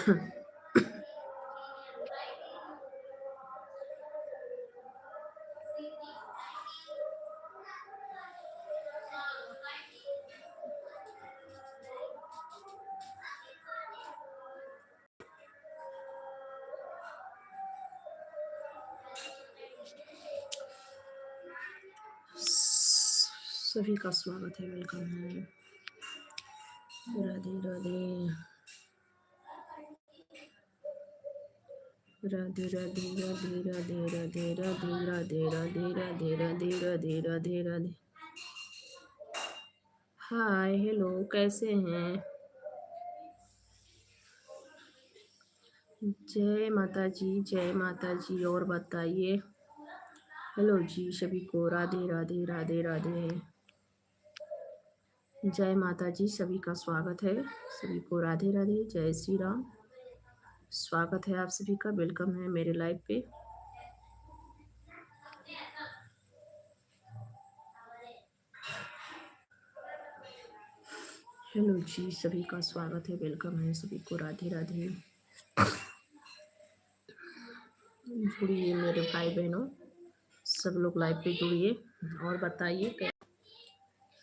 सभी का स्वागत है, वेलकम है। राधे राधे राधे राधे राधे राधे राधे राधे राधे राधे राधे राधे राधे राधे। हाय हेलो, कैसे हैं? जय माता जी, जय माता जी। और बताइए। हेलो जी सभी को, राधे राधे राधे राधे। जय माता जी, सभी का स्वागत है। सभी को राधे राधे, जय श्री राम। स्वागत है आप सभी का, वेलकम है मेरे लाइव पे। हेलो जी, सभी का स्वागत है, वेलकम है सभी को, राधे राधे। जुड़िए मेरे भाई बहनों, सब लोग लाइव पे जुड़िए और बताइए।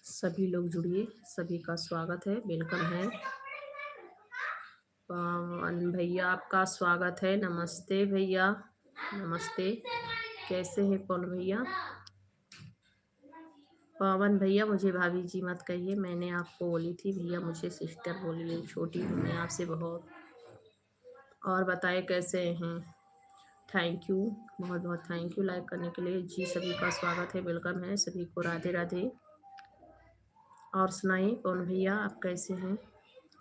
सभी लोग जुड़िए, सभी का स्वागत है, वेलकम है। पवन भैया आपका स्वागत है, नमस्ते भैया, नमस्ते। कैसे हैं पवन भैया? पवन भैया मुझे भाभी जी मत कहिए, मैंने आपको बोली थी भैया, मुझे सिस्टर बोलिए, छोटी हूँ मैं आपसे बहुत। और बताए कैसे हैं? थैंक यू, बहुत बहुत थैंक यू लाइक करने के लिए जी। सभी का स्वागत है, वेलकम है सभी को, राधे राधे। और सुनाइए पवन भैया, आप कैसे हैं?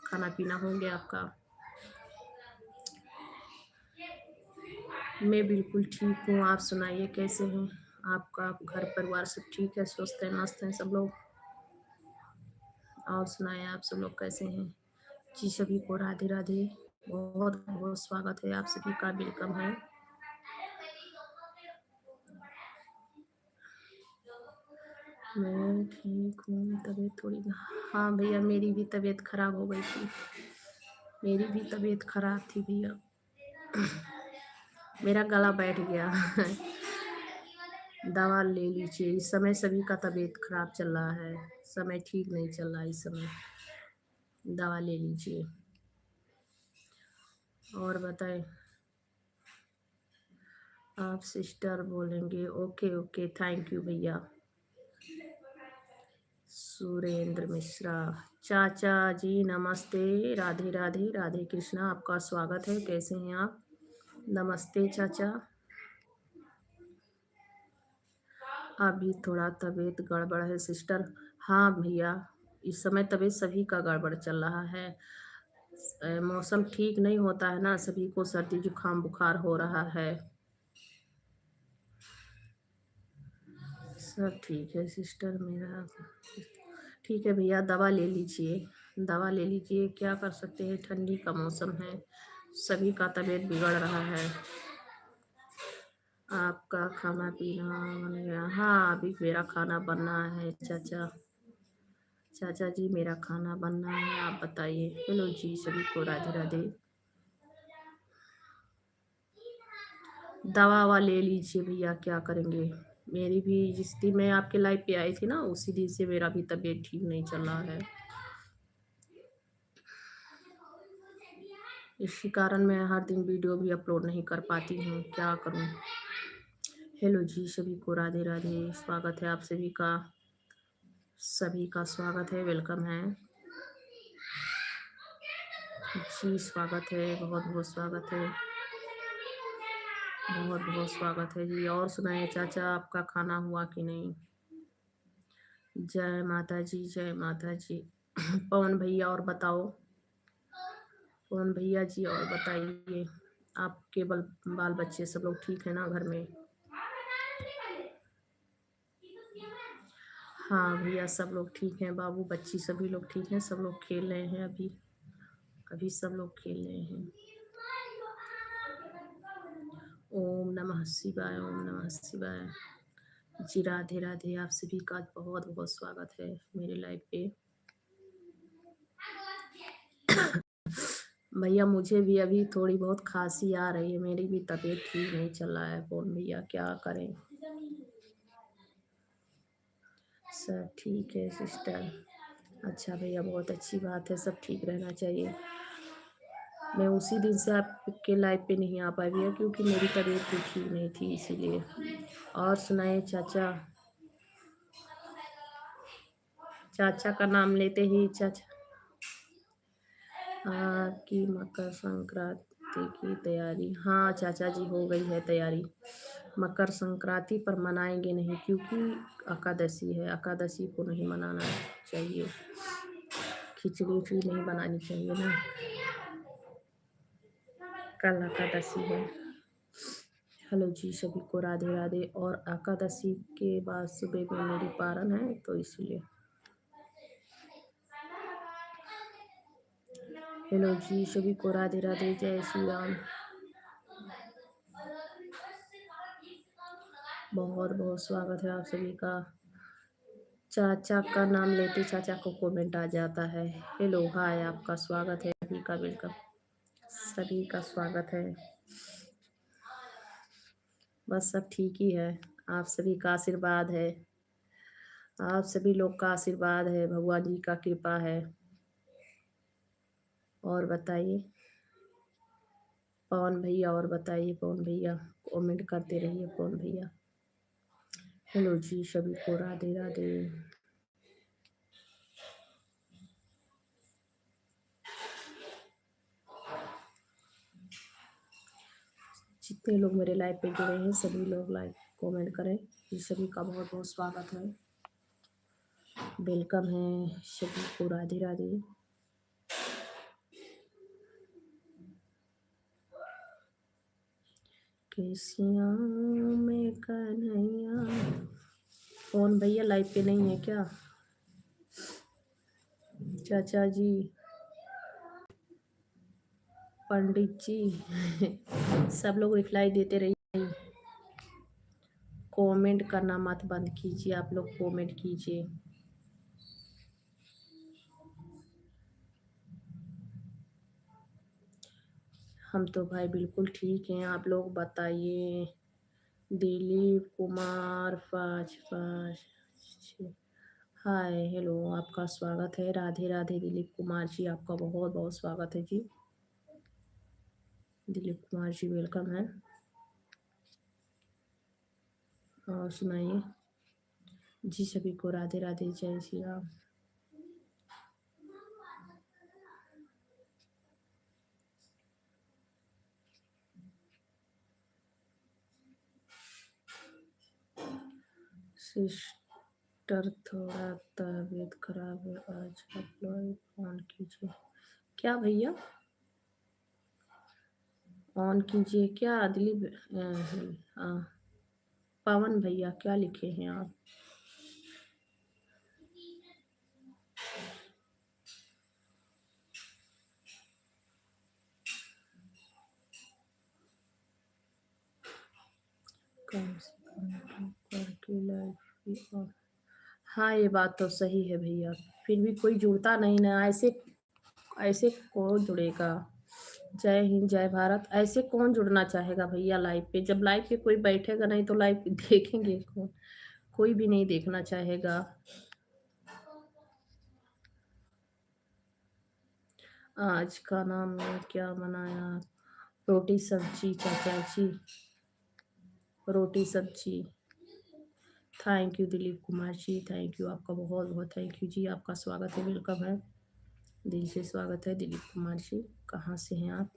खाना पीना हो गया आपका? मैं बिल्कुल ठीक हूँ, आप सुनाइए कैसे हैं? आपका घर परिवार सब ठीक है, स्वस्थ है, मस्त हैं सब लोग? और सुनाए आप सब लोग कैसे हैं? जी सभी को राधे राधे, बहुत बहुत स्वागत है आप सभी का, वेलकम है। मैं ठीक हूँ, तबीयत थोड़ी, हाँ भैया मेरी भी तबीयत खराब हो गई थी, मेरी भी तबीयत खराब थी भैया। मेरा गला बैठ गया। दवा ले लीजिए, इस समय सभी का तबीयत खराब चल रहा है, समय ठीक नहीं चल रहा इस समय, दवा ले लीजिए। और बताएं। आप सिस्टर बोलेंगे? ओके ओके, थैंक यू भैया। सुरेंद्र मिश्रा, चाचा जी नमस्ते, राधे राधे, राधे कृष्णा, आपका स्वागत है, कैसे हैं आप? नमस्ते चाचा। अभी थोड़ा तबीयत गड़बड़ है सिस्टर। हाँ भैया, इस समय तबीयत सभी का गड़बड़ चल रहा है, मौसम ठीक नहीं होता है ना, सभी को सर्दी जुकाम बुखार हो रहा है। सब ठीक है सिस्टर, मेरा ठीक है भैया, दवा ले लीजिए, दवा ले लीजिए, क्या कर सकते हैं, ठंडी का मौसम है, सभी का तबीयत बिगड़ रहा है। आपका खाना पीना बन गया? हाँ अभी मेरा खाना बनना है चाचा, चाचा जी मेरा खाना बनना है, आप बताइए। हेलो जी सभी को, राधे राधे। दवा ववा ले लीजिए भैया, क्या करेंगे, मेरी भी जिस दिन मैं आपके लाइव पे आई थी ना, उसी दिन से मेरा भी तबीयत ठीक नहीं चल रहा है, इसी कारण मैं हर दिन वीडियो भी अपलोड नहीं कर पाती हूँ, क्या करूँ। हेलो जी सभी को, राधे राधे, स्वागत है आप सभी का, सभी का स्वागत है, वेलकम है जी, स्वागत है, बहुत बहुत स्वागत है, बहुत बहुत स्वागत है जी। और सुनाए चाचा, आपका खाना हुआ कि नहीं? जय माता जी, जय माता जी। पवन भैया और बताओ, पवन भैया जी और बताइए, आपके बाल बच्चे सब लोग ठीक है ना घर में? हाँ भैया सब लोग ठीक हैं, बाबू बच्ची सभी लोग ठीक हैं, सब लोग खेल रहे हैं अभी, अभी सब लोग खेल रहे हैं। ओम नमः शिवाय, ओम नमः शिवाय जी। राधे राधे, आप सभी का बहुत बहुत स्वागत है मेरे लाइव पे। भैया मुझे भी अभी थोड़ी बहुत खांसी आ रही है, मेरी भी तबीयत ठीक नहीं चल रहा है। कौन भैया क्या करें। सब ठीक है सिस्टर। अच्छा भैया बहुत अच्छी बात है, सब ठीक रहना चाहिए। मैं उसी दिन से आपके लाइव पे नहीं आ पाई भैया, क्योंकि मेरी तबीयत भी ठीक नहीं थी इसीलिए। और सुनाए चाचा। चाचा का नाम लेते ही चाचा। हाँ कि मकर संक्रांति की तैयारी, हाँ चाचा जी हो गई है तैयारी। मकर संक्रांति पर मनाएंगे नहीं, क्योंकि एकादशी है, एकादशी को नहीं मनाना चाहिए। खिचड़ी उचड़ी नहीं बनानी चाहिए ना, कल एकादशी है। हेलो जी सभी को राधे राधे। और एकादशी के बाद सुबह में मेरी पारण है, तो इसलिए हेलो जी सभी को राधे राधे, जय श्री राम। बहुत बहुत स्वागत है आप सभी का। चाचा का नाम लेते चाचा को कमेंट आ जाता है। हेलो हाय, आपका स्वागत है सभी का, वेलकम। सभी का स्वागत है। बस सब ठीक ही है, आप सभी का आशीर्वाद है। आप सभी लोग का आशीर्वाद है, भगवान जी का कृपा है। और बताइए पवन भैया, और बताइए पवन भैया, कमेंट करते रहिए पवन भैया। हेलो जी सभी को राधे राधे। जितने लोग मेरे लाइव पे जुड़े हैं सभी लोग लाइक कमेंट करें। ये सभी का बहुत बहुत स्वागत है, वेलकम है सभी को, राधे राधे। केसिया में कन्हैया। कौन भैया लाइव पे नहीं है क्या। चाचा जी, पंडित जी सब लोग रिप्लाई देते रहिए। कमेंट करना मत बंद कीजिए, आप लोग कमेंट कीजिए। हम तो भाई बिल्कुल ठीक हैं, आप लोग बताइए। दिलीप कुमार 556। हाय हेलो, आपका स्वागत है, राधे राधे दिलीप कुमार जी, आपका बहुत बहुत स्वागत है जी। दिलीप कुमार जी वेलकम है। और सुनाइए जी सभी को राधे राधे, जय श्री राम। सिस्टर थोड़ा तबीयत खराब है आज, आप लोग ऑन कीजिए। क्या भैया ऑन कीजिए क्या दिलीप पवन भैया क्या लिखे हैं आप। कम से कम करके लाइफ। हाँ ये बात तो सही है भैया, फिर भी कोई जुड़ता नहीं ना, ऐसे ऐसे कौन जुड़ेगा। जय हिंद जय भारत, ऐसे कौन जुड़ना चाहेगा भैया लाइव पे, जब लाइव पे कोई बैठेगा नहीं तो लाइव देखेंगे कौन। कोई भी नहीं देखना चाहेगा। आज का नाम में क्या बनाया। रोटी सब्जी चाचा जी, रोटी सब्जी। Thank you Dilip Kumar ji, thank you, आपका बहुत बहुत थैंक यू जी, आपका स्वागत है, वेलकम है, दिल से स्वागत है दिलीप कुमार जी। कहाँ से हैं आप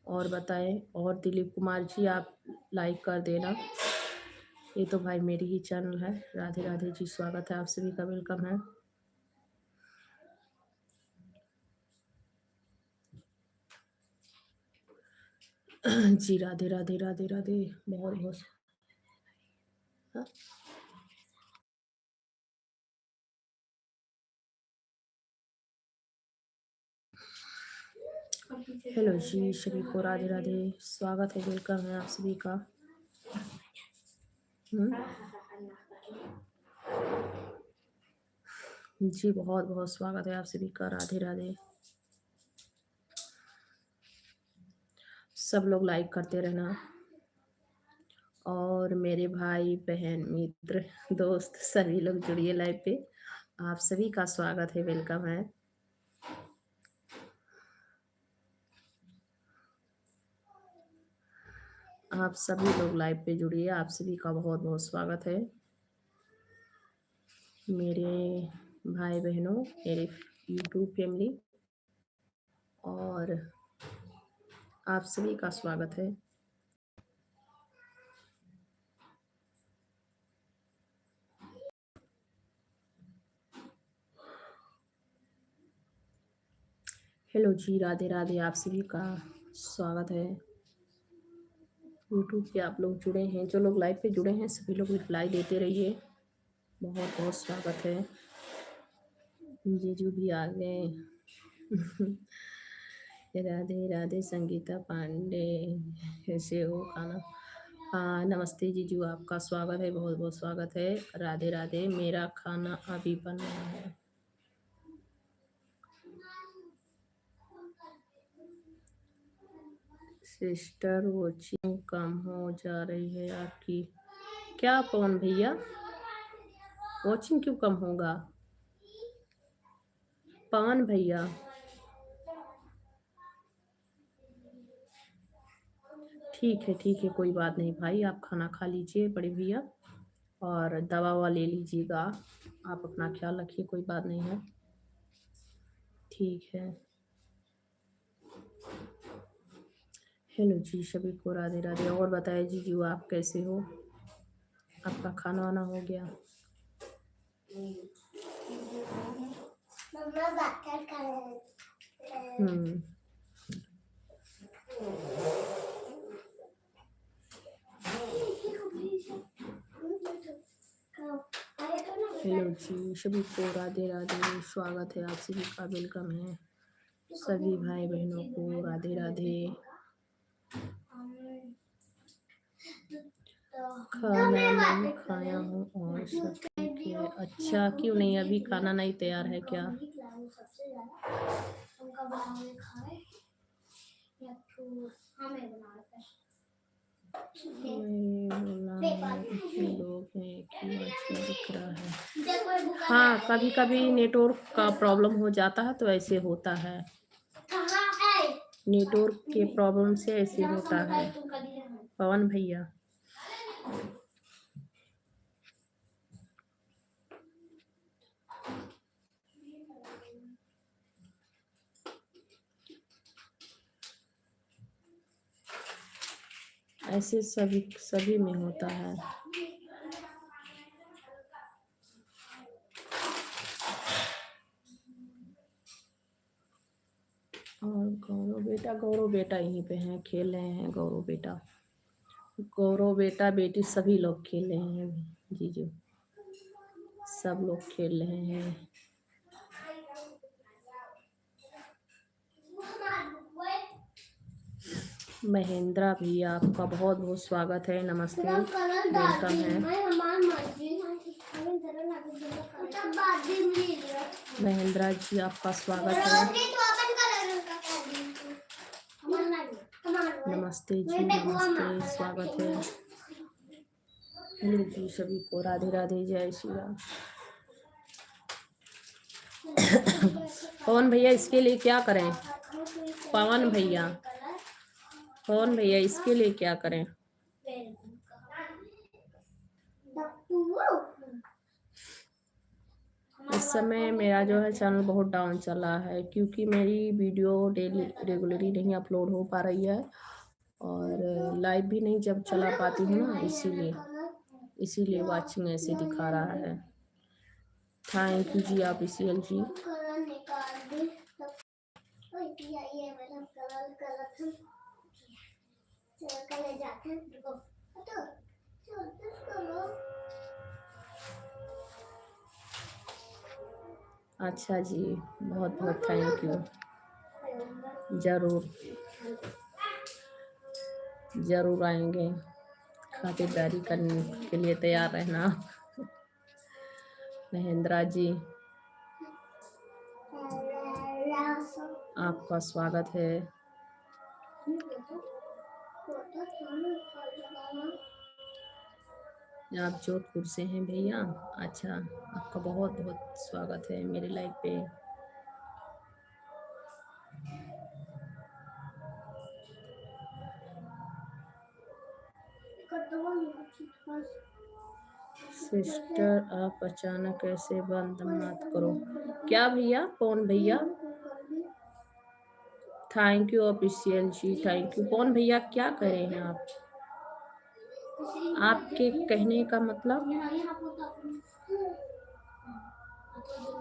और बताएं। और दिलीप कुमार जी आप लाइक कर देना, ये तो भाई मेरी ही चैनल है। राधे राधे जी, स्वागत है आप सभी का, वेलकम है। जी राधे राधे राधे राधे, बहुत बहुत। हाँ? हेलो जी सभी को राधे राधे, स्वागत है, वेलकम है आप सभी का। जी बहुत बहुत स्वागत है आप सभी का, राधे राधे। सब लोग लाइक करते रहना। और मेरे भाई बहन मित्र दोस्त सभी लोग जुड़िए लाइव पे। आप सभी का स्वागत है, वेलकम है। आप सभी लोग लाइव पे जुड़िए, आप सभी का बहुत बहुत स्वागत है। मेरे भाई बहनों, मेरे यूट्यूब फैमिली, और आप सभी का स्वागत है। हेलो जी, राधे राधे, आप सभी का स्वागत है। यूट्यूब पे आप लोग जुड़े हैं, जो लोग लाइव पे जुड़े हैं सभी लोग रिप्लाई देते रहिए, बहुत बहुत स्वागत है। जीजू भी आ गए। राधे राधे संगीता पांडे, कैसे हो? खाना नमस्ते जीजू, आपका स्वागत है, बहुत बहुत स्वागत है। राधे राधे। मेरा खाना अभी बन रहा है। सिस्टर वॉचिंग कम हो जा रही है आपकी, क्या पवन भैया? वॉचिंग क्यों कम होगा पवन भैया? ठीक है, कोई बात नहीं भाई, आप खाना खा लीजिए बड़े भैया, और दवा ववा ले लीजिएगा। आप अपना ख्याल रखिए, कोई बात नहीं है। ठीक है। हेलो जी, सभी को राधे राधे। और बताए जीजू, आप कैसे हो? आपका खाना वाना हो गया? हम्म। हेलो जी, सभी को राधे राधे, स्वागत है, आप सभी का वेलकम है। सभी भाई बहनों को राधे राधे। खाना नहीं खाया हूँ और सब ठीक है। अच्छा, क्यों नहीं? अभी खाना नहीं तैयार है क्या? लोग हैं, क्यों अच्छा दिख रहा है? हाँ, कभी कभी नेटवर्क का प्रॉब्लम हो जाता है, तो ऐसे होता है। नेटवर्क के प्रॉब्लम से ऐसे होता है पवन भैया। ऐसे सभी में होता है। और गौरव बेटा यहीं पे हैं, खेल रहे हैं। गौरव बेटा बेटी सभी लोग खेल रहे हैं जीजू, सब लोग खेल रहे हैं। महेंद्रा भी, आपका बहुत बहुत स्वागत है, नमस्ते, वेलकम है। महेंद्रा जी, आपका स्वागत है। नमस्ते जी, नमस्ते, स्वागत है। हेलो जी, सभी को राधे राधे, जय श्री राम। पवन भैया, इसके लिए क्या करें? पवन भैया इसके लिए क्या करें? इस समय मेरा जो है चैनल बहुत डाउन चल रहा है, क्योंकि मेरी वीडियो डेली रेगुलरली नहीं अपलोड हो पा रही है, और लाइव भी नहीं जब चला पाती हूँ ना, इसीलिए वाचिंग ऐसे दिखा रहा है। थैंक यू जी, आप इसी जी। अच्छा जी, बहुत बहुत थैंक यू। जरूर आएंगे, खातिरदारी करने के लिए तैयार रहना। महेंद्रा जी, आपका स्वागत है। आप जोधपुर से हैं भैया? अच्छा, आपका बहुत बहुत स्वागत है मेरे लाइव पे। सिस्टर आप अचानक ऐसे बंद मत करो। क्या भैया? कौन भैया? थैंक यू ऑफिशियल जी, थैंक यू। कौन भैया? क्या कह रहे हैं आप? आपके कहने का मतलब?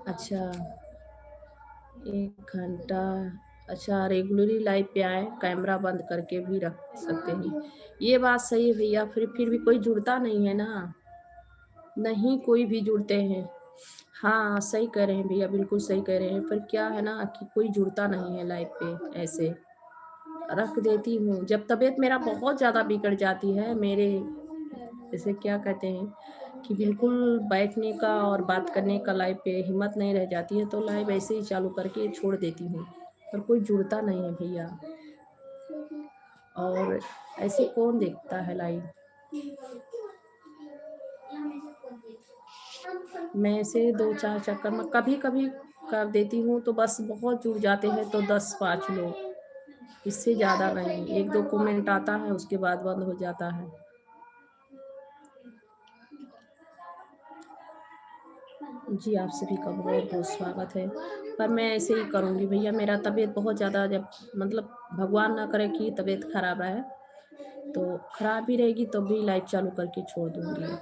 अच्छा, 1 घंटा। अच्छा, रेगुलरली लाइव पे आए, कैमरा बंद करके भी रख सकते हैं। ये बात सही है भैया, फिर भी कोई जुड़ता नहीं है ना, नहीं कोई भी जुड़ते हैं। हाँ सही कह रहे हैं भैया, बिल्कुल सही कह रहे हैं, पर क्या है ना कि कोई जुड़ता नहीं है लाइव पे। ऐसे रख देती हूँ जब तबीयत मेरा बहुत ज़्यादा बिगड़ जाती है, मेरे जैसे क्या कहते हैं कि बिल्कुल बैठने का और बात करने का लाइव पे हिम्मत नहीं रह जाती है, तो लाइव ऐसे ही चालू करके छोड़ देती हूँ, पर कोई जुड़ता नहीं है भैया। और ऐसे कौन देखता है लाइव? मैं ऐसे 2-4 चक्कर में कभी कभी कर देती हूँ, तो बस बहुत जुड़ जाते हैं तो 10-5 लोग, इससे ज़्यादा नहीं। 1-2 कमेंट आता है, उसके बाद बंद हो जाता है। जी आप सभी का बहुत बहुत स्वागत है, पर मैं ऐसे ही करूँगी भैया। मेरा तबीयत बहुत ज़्यादा, जब मतलब भगवान ना करे कि तबीयत खराब रहे, तो खराब ही रहेगी तो भी लाइव चालू करके छोड़ दूँगी।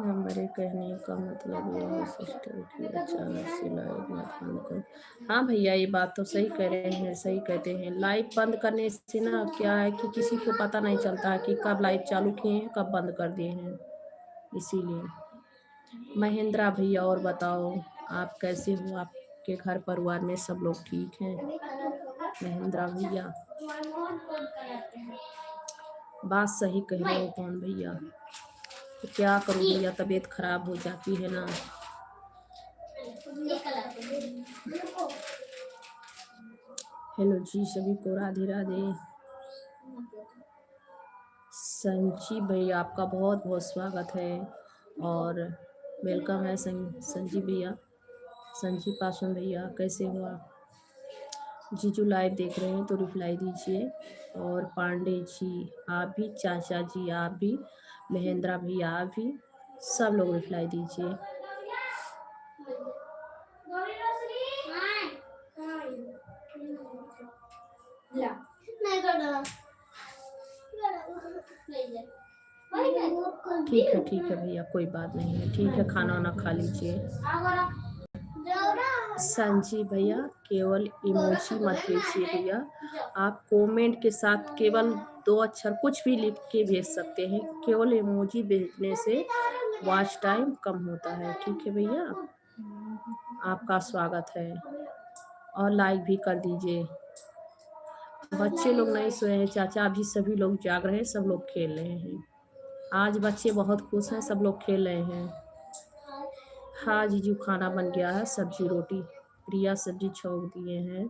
मेरे कहने का मतलब ये है सिस्टर कि अचानक से लाइव मत बंद करो। हाँ भैया, ये बात तो सही कह रहे हैं, सही कहते हैं। लाइव बंद करने से ना क्या है कि किसी को पता नहीं चलता कि कब लाइव चालू किए हैं, कब बंद कर दिए हैं, इसीलिए। महेंद्रा भैया और बताओ, आप कैसे हो? आपके घर परिवार में सब लोग ठीक हैं? महेंद्रा भैया बात सही कह रहे हो कौन भैया, तो क्या करूँ भैया, तबीयत खराब हो जाती है ना। हेलो जी सभी को, राधे राधे। संजीव भैया आपका बहुत बहुत स्वागत है और वेलकम है। संजीव भैया, संजीव पासवान भैया, कैसे हो आप? जीजू लाइव देख रहे हैं तो रिप्लाई दीजिए। और पांडे जी आप भी, चाचा जी आप भी, महेंद्रा भैया आप भी, सब लोग रिप्लाई दीजिए। ठीक है भैया, कोई बात नहीं है, ठीक है, खाना वाना खा लीजिए। संजीव भैया केवल इमोजी मत भेजिए भैया, आप कमेंट के साथ केवल 2 अक्षर कुछ भी लिख के भेज सकते हैं। केवल इमोजी भेजने से वॉच टाइम कम होता है। ठीक है भैया, आपका स्वागत है और लाइक भी कर दीजिए। बच्चे लोग नहीं सोए हैं चाचा, अभी सभी लोग जाग रहे हैं, सब लोग खेल रहे हैं। आज बच्चे बहुत खुश हैं, सब लोग खेल रहे हैं। हाँ जीजू, खाना बन गया है, सब्जी रोटी, प्रिया सब्जी छोड़ दिए हैं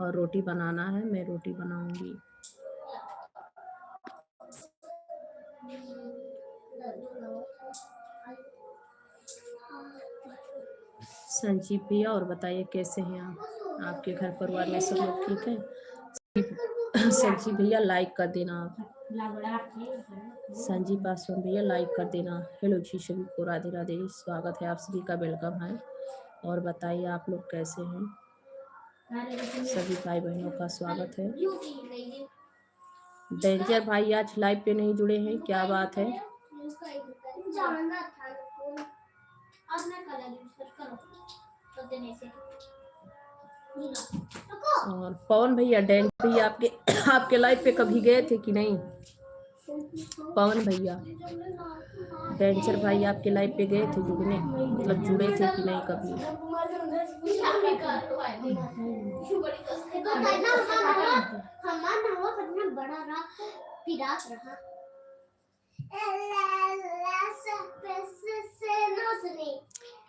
और रोटी बनाना है, मैं रोटी बनाऊंगी। संजीव भैया और बताइए कैसे हैं आप? आपके घर परिवार में सब लोग ठीक है? संजीव भैया लाइक कर देना आप। संजीव पासवान भैया लाइक कर देना। हेलो जी सभी को, राधे राधे, स्वागत है आप सभी का, वेलकम है। और बताइए आप लोग कैसे हैं? सभी भाई बहनों का स्वागत है। डेंजर भाई आज लाइव पे नहीं जुड़े हैं, क्या बात है? और पवन भैया, डेंजर भैया आपके लाइव पे कभी गए थे कि नहीं? पवन भैया, डेंजर भाई आपके लाइव पे गए थे जुड़ने, मतलब जुड़े थे कि नहीं कभी?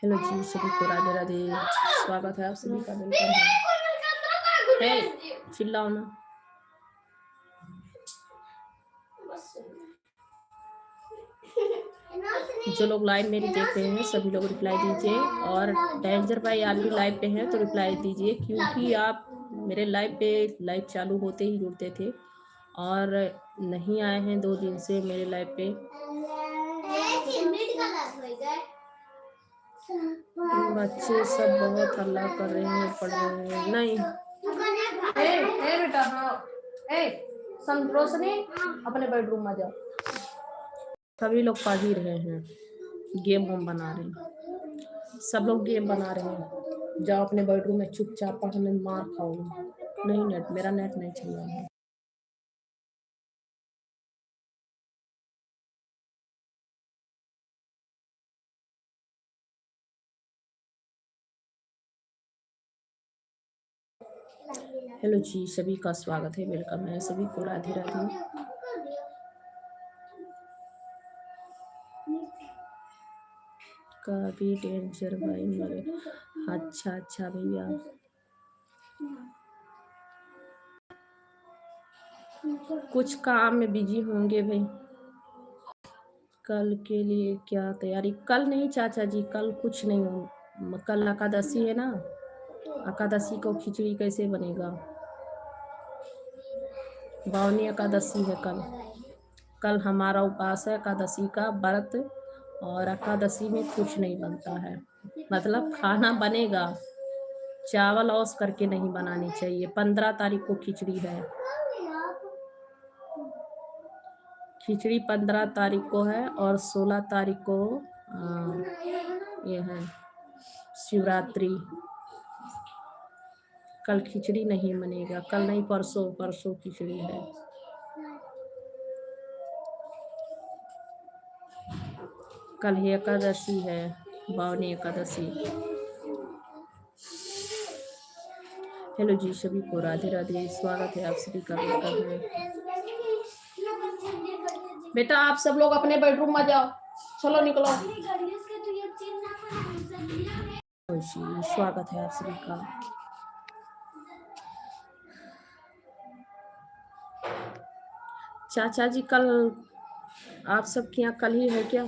हेलो जी, सभी को राधे राधे। स्वागत है आप सभी का, वेलकम है। चिल्लाओ ना। जो लोग लाइव मेरी देख रहे हैं सभी लोग रिप्लाई दीजिए, और डेंजर भाई आप भी लाइव पे हैं तो रिप्लाई दीजिए, क्योंकि आप मेरे लाइव चालू होते ही जुड़ते थे और नहीं आए हैं 2 दिन से मेरे लाइव पे। बच्चे सब बहुत हल्ला कर रहे हैं, पढ़ रहे हैं। नहीं बेटा, हाँ रोशनी अपने बेडरूम में जाओ। सभी लोग पढ़ ही रहे हैं, गेम हम बना रहे हैं, सब लोग गेम बना रहे हैं। जाओ अपने बेडरूम में चुपचाप पढ़ने, मार खाओगे। नहीं नेट, मेरा नेट नहीं चल रहा है। हेलो जी, सभी का स्वागत है, वेलकम है सभी को, राधे राधे। कभी डेंजर भाई मरे। अच्छा भैया, कुछ काम में बिजी होंगे भाई। कल के लिए क्या तैयारी? कल नहीं चाचा जी, कल कुछ नहीं हो। कल एकादशी है ना, एकादशी को खिचड़ी कैसे बनेगा? बावनी एकादशी है कल। कल हमारा उपवास है एकादशी का व्रत, और एकादशी में कुछ नहीं बनता है। मतलब खाना बनेगा, चावल औस करके नहीं बनानी चाहिए। 15 तारीख को खिचड़ी है, खिचड़ी 15 तारीख को है, और 16 तारीख को ये है शिवरात्रि। कल खिचड़ी नहीं बनेगा, कल नहीं परसों, परसों खिचड़ी है। कल ही एकादशी है, बावनी एकादशी। हेलो जी, सभी को राधे राधे। स्वागत है आप सभी का, वेलकम है। बेटा आप सब लोग अपने बेडरूम में जाओ, चलो निकलो। जी, स्वागत है आप सभी का। चाचा जी कल आप सबके यहाँ कल ही है क्या?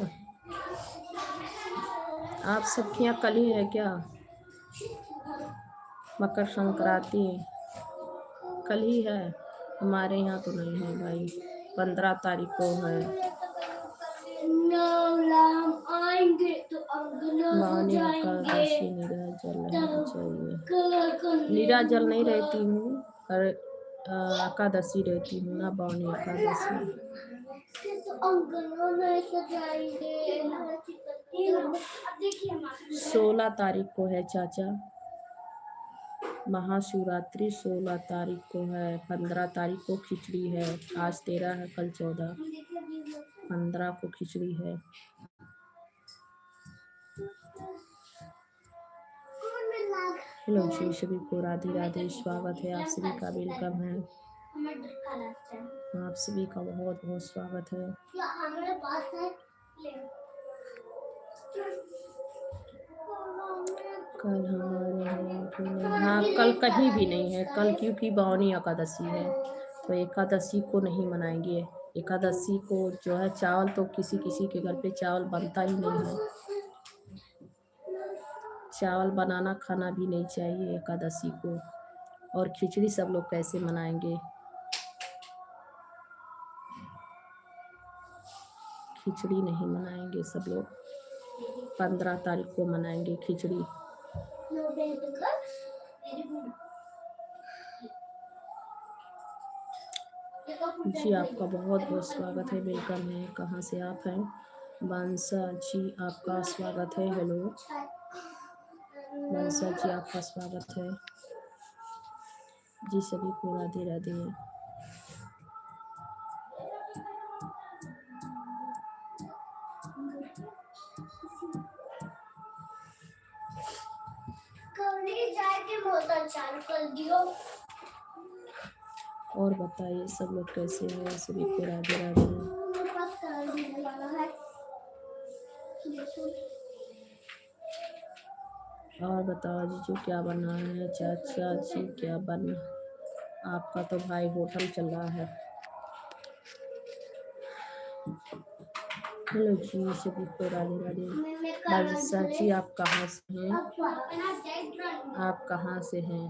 आप सबके यहाँ कल ही है क्या? मकर संक्रांति कल ही है? हमारे यहाँ तो नहीं है भाई, 15 तारीख को है। बावनी एकादशी निरा जल रहना चाहिए। निरा जल नहीं रहती हूँ, पर एकादशी रहती हूँ ना, बावनी एकादशी। 16 तारीख को है चाचा, महाशिवरात्रि 16 तारीख को है। 15 तारीख को खिचड़ी है, आज 13 है, कल 14, 15 को खिचड़ी है। हेलो जी, सभी को राधे राधे। स्वागत है आप सभी का, वेलकम है। आप सभी का बहुत बहुत स्वागत है। कल हमारे यहाँ तो नहीं, हाँ कल कहीं भी नहीं है कल, क्योंकि बावनी एकादशी है, तो एकादशी को नहीं मनाएंगे। एकादशी को जो है चावल तो किसी किसी के घर पे चावल बनता ही नहीं है, चावल बनाना खाना भी नहीं चाहिए एकादशी को। और खिचड़ी सब लोग कैसे मनाएंगे? खिचड़ी नहीं मनाएंगे सब लोग, 15 तारीख को मनाएंगे खिचड़ी। जी आपका बहुत बहुत स्वागत है, वेलकम है। कहाँ से आप हैं? बंसा जी आपका स्वागत है। हेलो बंसा जी, आपका स्वागत है जी, सभी को राधे राधे। और बताइए सब लोग कैसे हैं? सभी को राधे राधे। और बताओ जीजू क्या बना है? चाचा जी क्या बन? आपका तो भाई होटल चल रहा है। हेलो जी, सभी को राधे राधे। बादशाह जी आप कहाँ से हैं? आप कहाँ से हैं?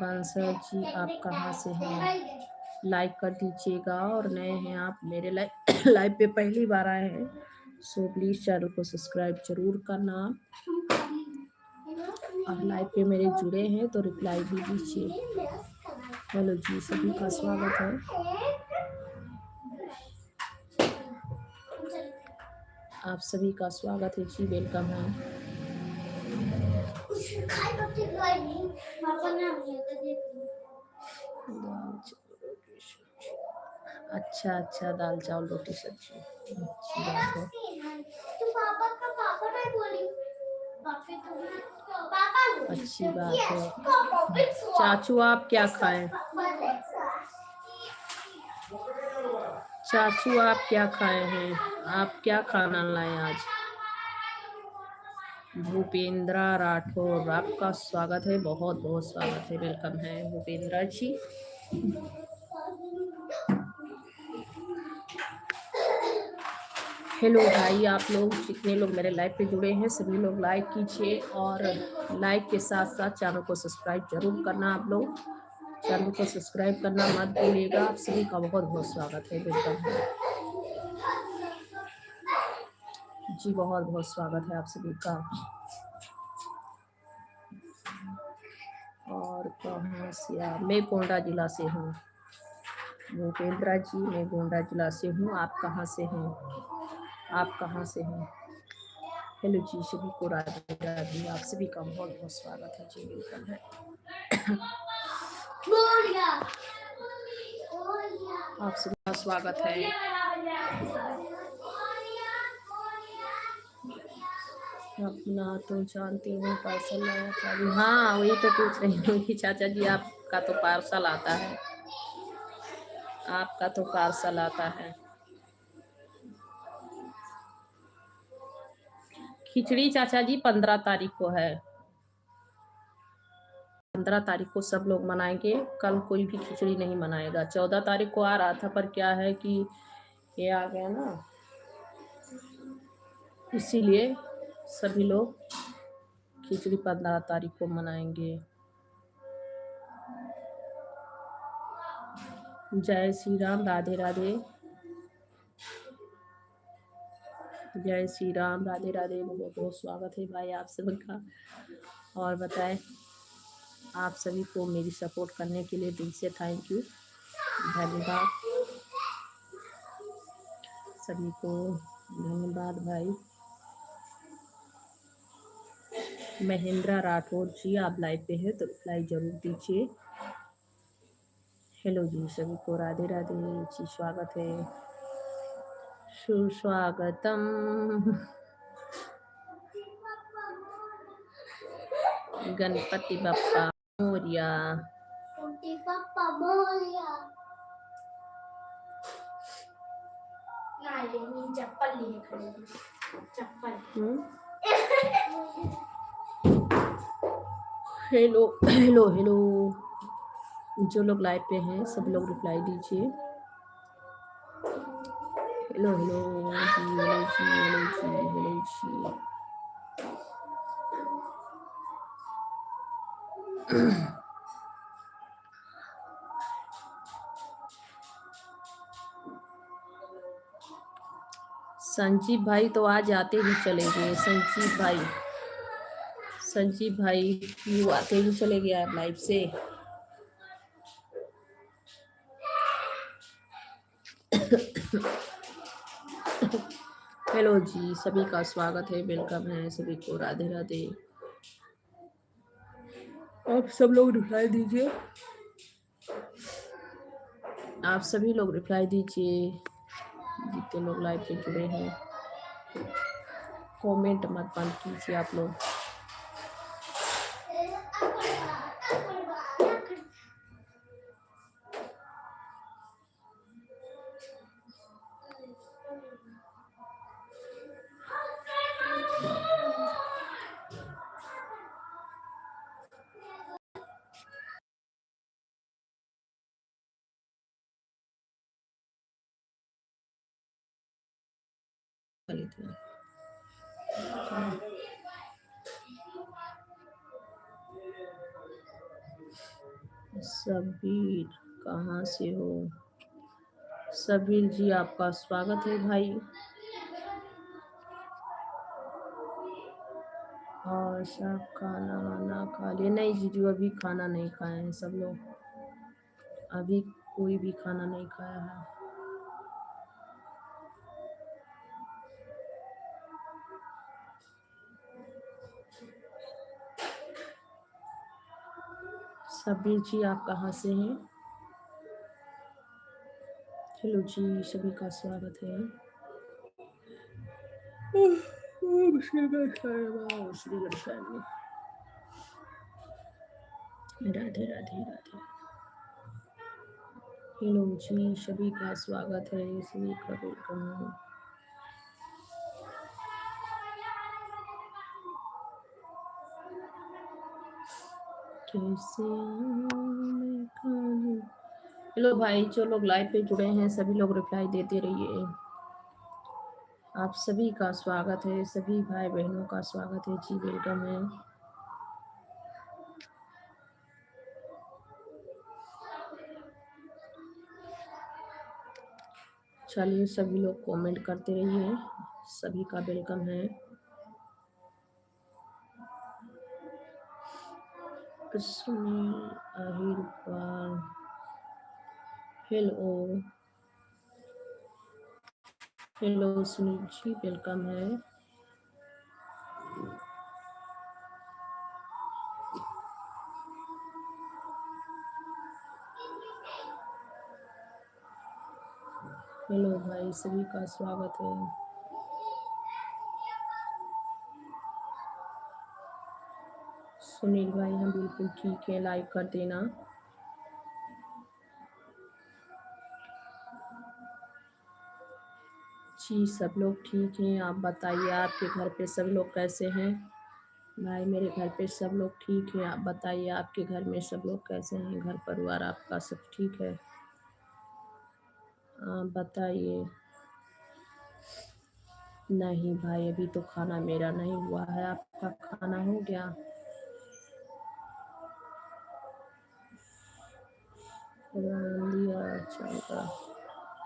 बादशाह जी आप कहाँ से हैं? लाइक कर दीजिएगा, और नए हैं आप मेरे लाइव पे पहली बार आए हैं, सो प्लीज चैनल को सब्सक्राइब जरूर करना। और लाइव पे मेरे जुड़े हैं तो रिप्लाई भी दीजिए। हेलो जी, सभी का स्वागत है। आप सभी का स्वागत है जी, वेलकम है। अच्छा अच्छा, दाल चावल रोटी सब्जी, अच्छी बात है। अच्छी बात है। चाचू आप क्या खाएं? चाचू आप क्या खाए हैं? आप क्या खाना लाए आज? भूपेंद्रा राठौर आपका स्वागत है, बहुत बहुत स्वागत है, वेलकम है भूपेंद्रा जी। हेलो भाई, आप लोग जितने लोग मेरे लाइव पे जुड़े हैं सभी लोग लाइक कीजिए, और लाइक के साथ साथ चैनल को सब्सक्राइब जरूर करना। आप लोग चैनल को सब्सक्राइब करना मत भूलिएगा। आप सभी का बहुत बहुत स्वागत है, वेलकम है जी, बहुत बहुत स्वागत है आप सभी का। और कहाँ से आप? मैं गोंडा जिला से हूँ भूपेंद्रा जी, मैं गोंडा जिला से हूँ। आप कहाँ से हैं? आप कहाँ से हैं? हेलो जी, सभी को राधे राधे। आप सभी का बहुत बहुत स्वागत है जी, वेलकम है। आप सभी का स्वागत है। अपना तो जानती हूँ, पार्सल आया था अभी। हाँ, वही तो पूछ रही हूँ कि चाचा जी आपका तो पार्सल आता है, आपका तो पार्सल आता है। खिचड़ी चाचा जी 15 तारीख को है, 15 तारीख को सब लोग मनाएंगे। कल कोई भी खिचड़ी नहीं मनाएगा। 14 तारीख को आ रहा था, पर क्या है कि ये आ गया ना, इसीलिए सभी लोग खिचड़ी 15 तारीख को मनाएंगे। जय श्री राम, राधे राधे। जय श्री राम, राधे राधे। बहुत बहुत स्वागत है भाई आप सभी का। और बताएं, आप सभी को मेरी सपोर्ट करने के लिए दिल से थैंक यू, धन्यवाद सभी को, धन्यवाद भाई। महेंद्रा राठौर जी आप लाइव पे हैं तो रिप्लाई जरूर दीजिए। हेलो जी, सभी को राधे राधे जी, स्वागत है, सुस्वागतम। गणपति बप्पा मोरिया। चप्पल लिए खड़े, चप्पल। हेलो हेलो हेलो, जो लोग लाइव पे हैं सब लोग रिप्लाई दीजिए। हेलो हेलो जी, हेलो जी, हेलो जी, हेलो जी। संजीव भाई तो आज आते ही चले गए। संजीव भाई, संजीव भाई क्यों आते ही चले गए आप लाइव से? हेलो जी, सभी का स्वागत है, वेलकम है सभी को, राधे राधे। आप सब लोग रिप्लाई दीजिए, आप सभी लोग रिप्लाई दीजिए जितने लोग लाइव पे जुड़े हैं। कमेंट मत बंद कीजिए आप लोग। लेते हैं। सबीर कहाँ से हो? सबीर जी आपका स्वागत है भाई। और सब खाना वाना खा लिए? नहीं जीजू, अभी खाना नहीं खाए हैं सब लोग, अभी कोई भी खाना नहीं खाया है। सबीर जी आप कहाँ से हैं? हेलो जी, सभी का स्वागत है। श्री गणेशाय राधे राधे राधे। हेलो जी, सभी का स्वागत है, सभी का वेलकम है। कैसे मैं खाऊं? हेलो भाई, जो लोग लाइव पे जुड़े हैं सभी लोग रिप्लाई देते रहिए। आप सभी का स्वागत है, सभी भाई बहनों का स्वागत है जी, वेलकम है। चलिए सभी लोग कमेंट करते रहिए, सभी का वेलकम है। सुनील आहिर पाल, hello hello Sunil ji, welcome है। हेलो भाई, सभी का स्वागत है। सुनील भाई हम बिल्कुल ठीक है, लाइक कर देना। जी सब लोग ठीक हैं, आप बताइए आपके घर पे सब लोग कैसे हैं? भाई मेरे घर पे सब लोग ठीक हैं, आप बताइए आपके घर में सब लोग कैसे हैं? घर परिवार आपका सब ठीक है? आप बताइए। नहीं भाई, अभी तो खाना मेरा नहीं हुआ है, आपका खाना हो गया? अच्छा,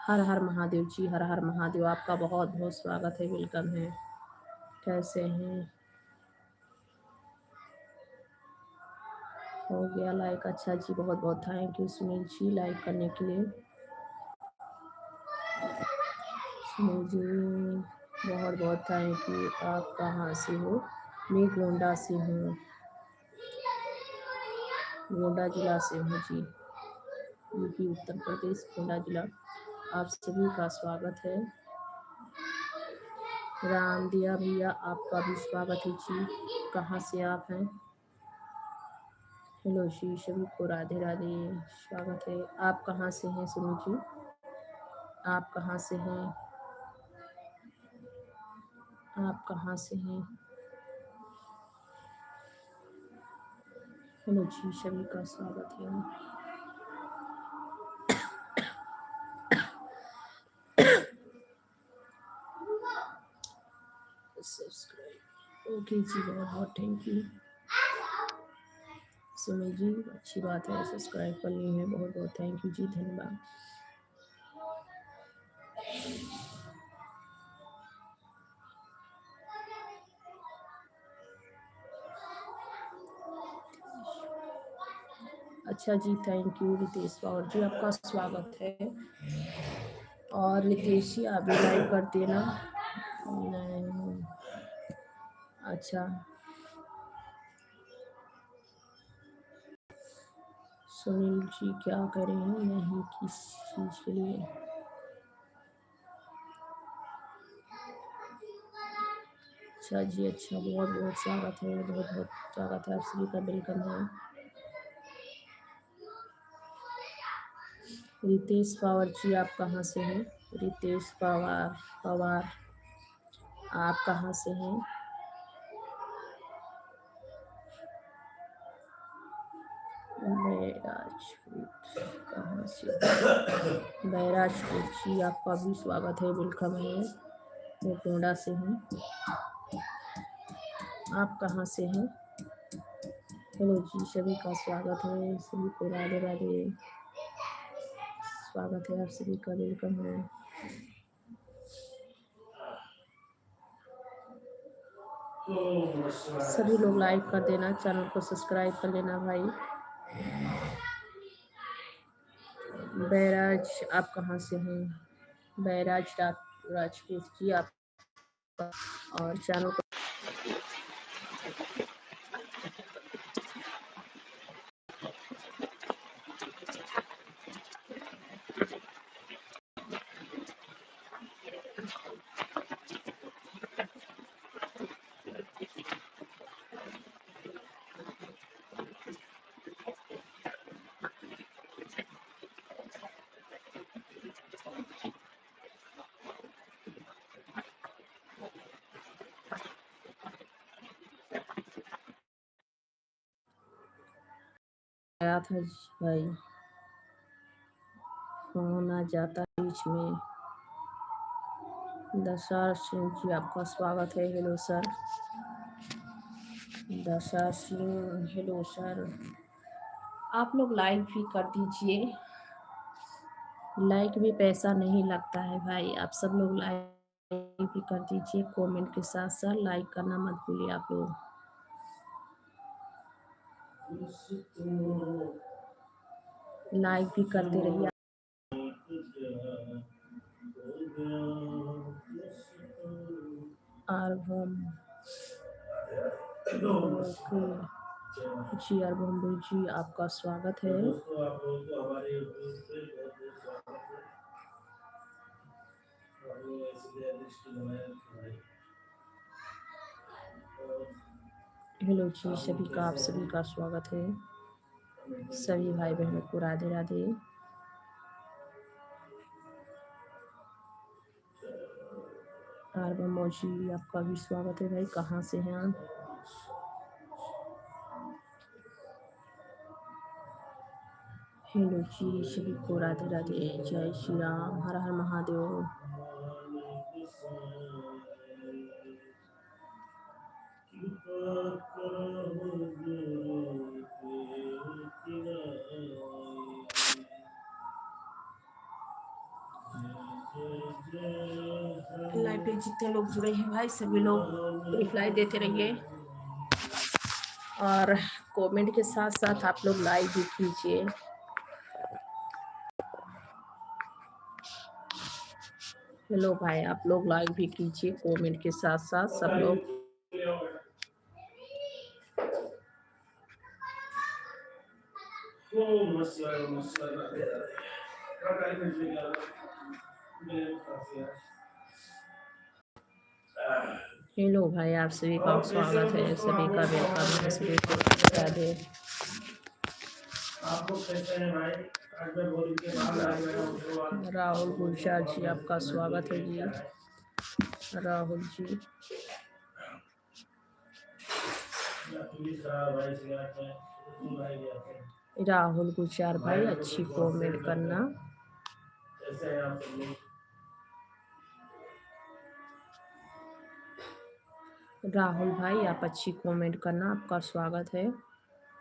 हर हर महादेव जी, हर हर महादेव, आपका बहुत बहुत स्वागत है, वेलकम है। कैसे हैं? हो गया लाइक, अच्छा जी, बहुत बहुत thank you Sunil ji like करने के लिए। सुनील जी बहुत बहुत थैंक यू। आप कहाँ से हो? मैं गोंडा से हूँ, गोंडा जिला से हूँ जी, यूपी उत्तर प्रदेश, गोंडा जिला। आप सभी का स्वागत है। राम दिया भैया आपका भी स्वागत है जी, कहाँ से आप हैं? हेलो जी, सभी को राधे राधे, स्वागत है। आप कहाँ से हैं सुनील जी? आप कहाँ से हैं? आप कहाँ से हैं? हेलो जी, सभी का स्वागत है। सब्सक्राइब, ओके जी, बहुत बहुत थैंक यू सुनील जी, अच्छी बात है, सब्सक्राइब करनी है, बहुत बहुत थैंक यू जी, धन्यवाद। अच्छा जी, थैंक यू रितेश पवार जी, आपका स्वागत है। और रितेश जी आप भी लाइक कर देना। नहीं, अच्छा सुनील जी क्या करें, नहीं किस चीज़ के लिए? अच्छा जी, अच्छा, बहुत बहुत स्वागत है, बहुत बहुत स्वागत है, आप सभी का वेलकम है। रितेश पवार जी आप कहाँ से हैं? रितेश पवार पवार आप कहाँ से हैं? मैं राजपूत कहाँ से? मैं राजपूत जी, आपका भी स्वागत है, वेलकम है। मैं गोंडा से हूँ। आप कहाँ से हैं? हेलो जी, सभी का स्वागत है, सभी को राधे राधे। स्वागत है आप सभी का, वेलकम है। सभी लोग लाइक कर देना, चैनल को सब्सक्राइब कर लेना भाई। बैराज आप कहाँ से हैं? बैराज राजपूत जी आप, और चैनल को आया था भाई, फोन आ जाता बीच में। दशा सिंह जी आपका स्वागत है। Hello sir. दशा सिंह, हेलो सर। आप लोग लाइक भी कर दीजिए, लाइक भी पैसा नहीं लगता है भाई। आप सब लोग लाइक भी कर दीजिए, कमेंट के साथ साथ लाइक करना मत भूलिए आप लोग। लाइक भी करते रहिए। आरबम जी, आरबम जी आपका स्वागत है। हेलो जी, सभी का, आप सभी का स्वागत है। सभी भाई बहनों को राधे राधे। आरबम जी आपका भी स्वागत है भाई। कहाँ से हैं आप? हेलो जी, सभी को राधे राधे। जय श्री राम, हर हर महादेव। लाइव पे जितने लोग जुड़े हैं भाई, सभी लोग रिप्लाई देते रहिए, और कमेंट के साथ साथ आप लोग लाइक भी कीजिए। हेलो भाई, आप लोग लाइक भी कीजिए कमेंट के साथ साथ सब लोग। हेलो भाई, आप सभी का स्वागत है, सभी का वेलकम है, सभी को राधे। राहुल गुलशार जी आपका स्वागत है जी। राहुल जी, राहुल गुलशार भाई, अच्छी कमेंट करना। राहुल भाई आप अच्छी कमेंट करना, आपका स्वागत है।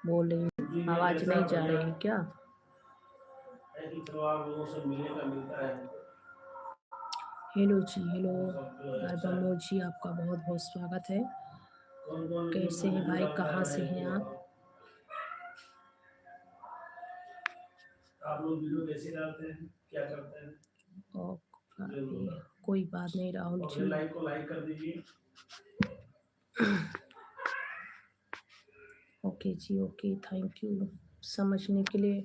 बोल रही आवाज नहीं जा रही है क्या? हेलो जी, हेलो आरबमो जी आपका बहुत बहुत स्वागत है। कैसे हैं भाई, कहाँ से हैं आप? लोग वीडियो कैसे डालते हैं, क्या करते हैं? कोई बात नहीं राहुल जी। लाइक को लाइक कर दीजिए। ओके जी, ओके, थैंक यू समझने के लिए,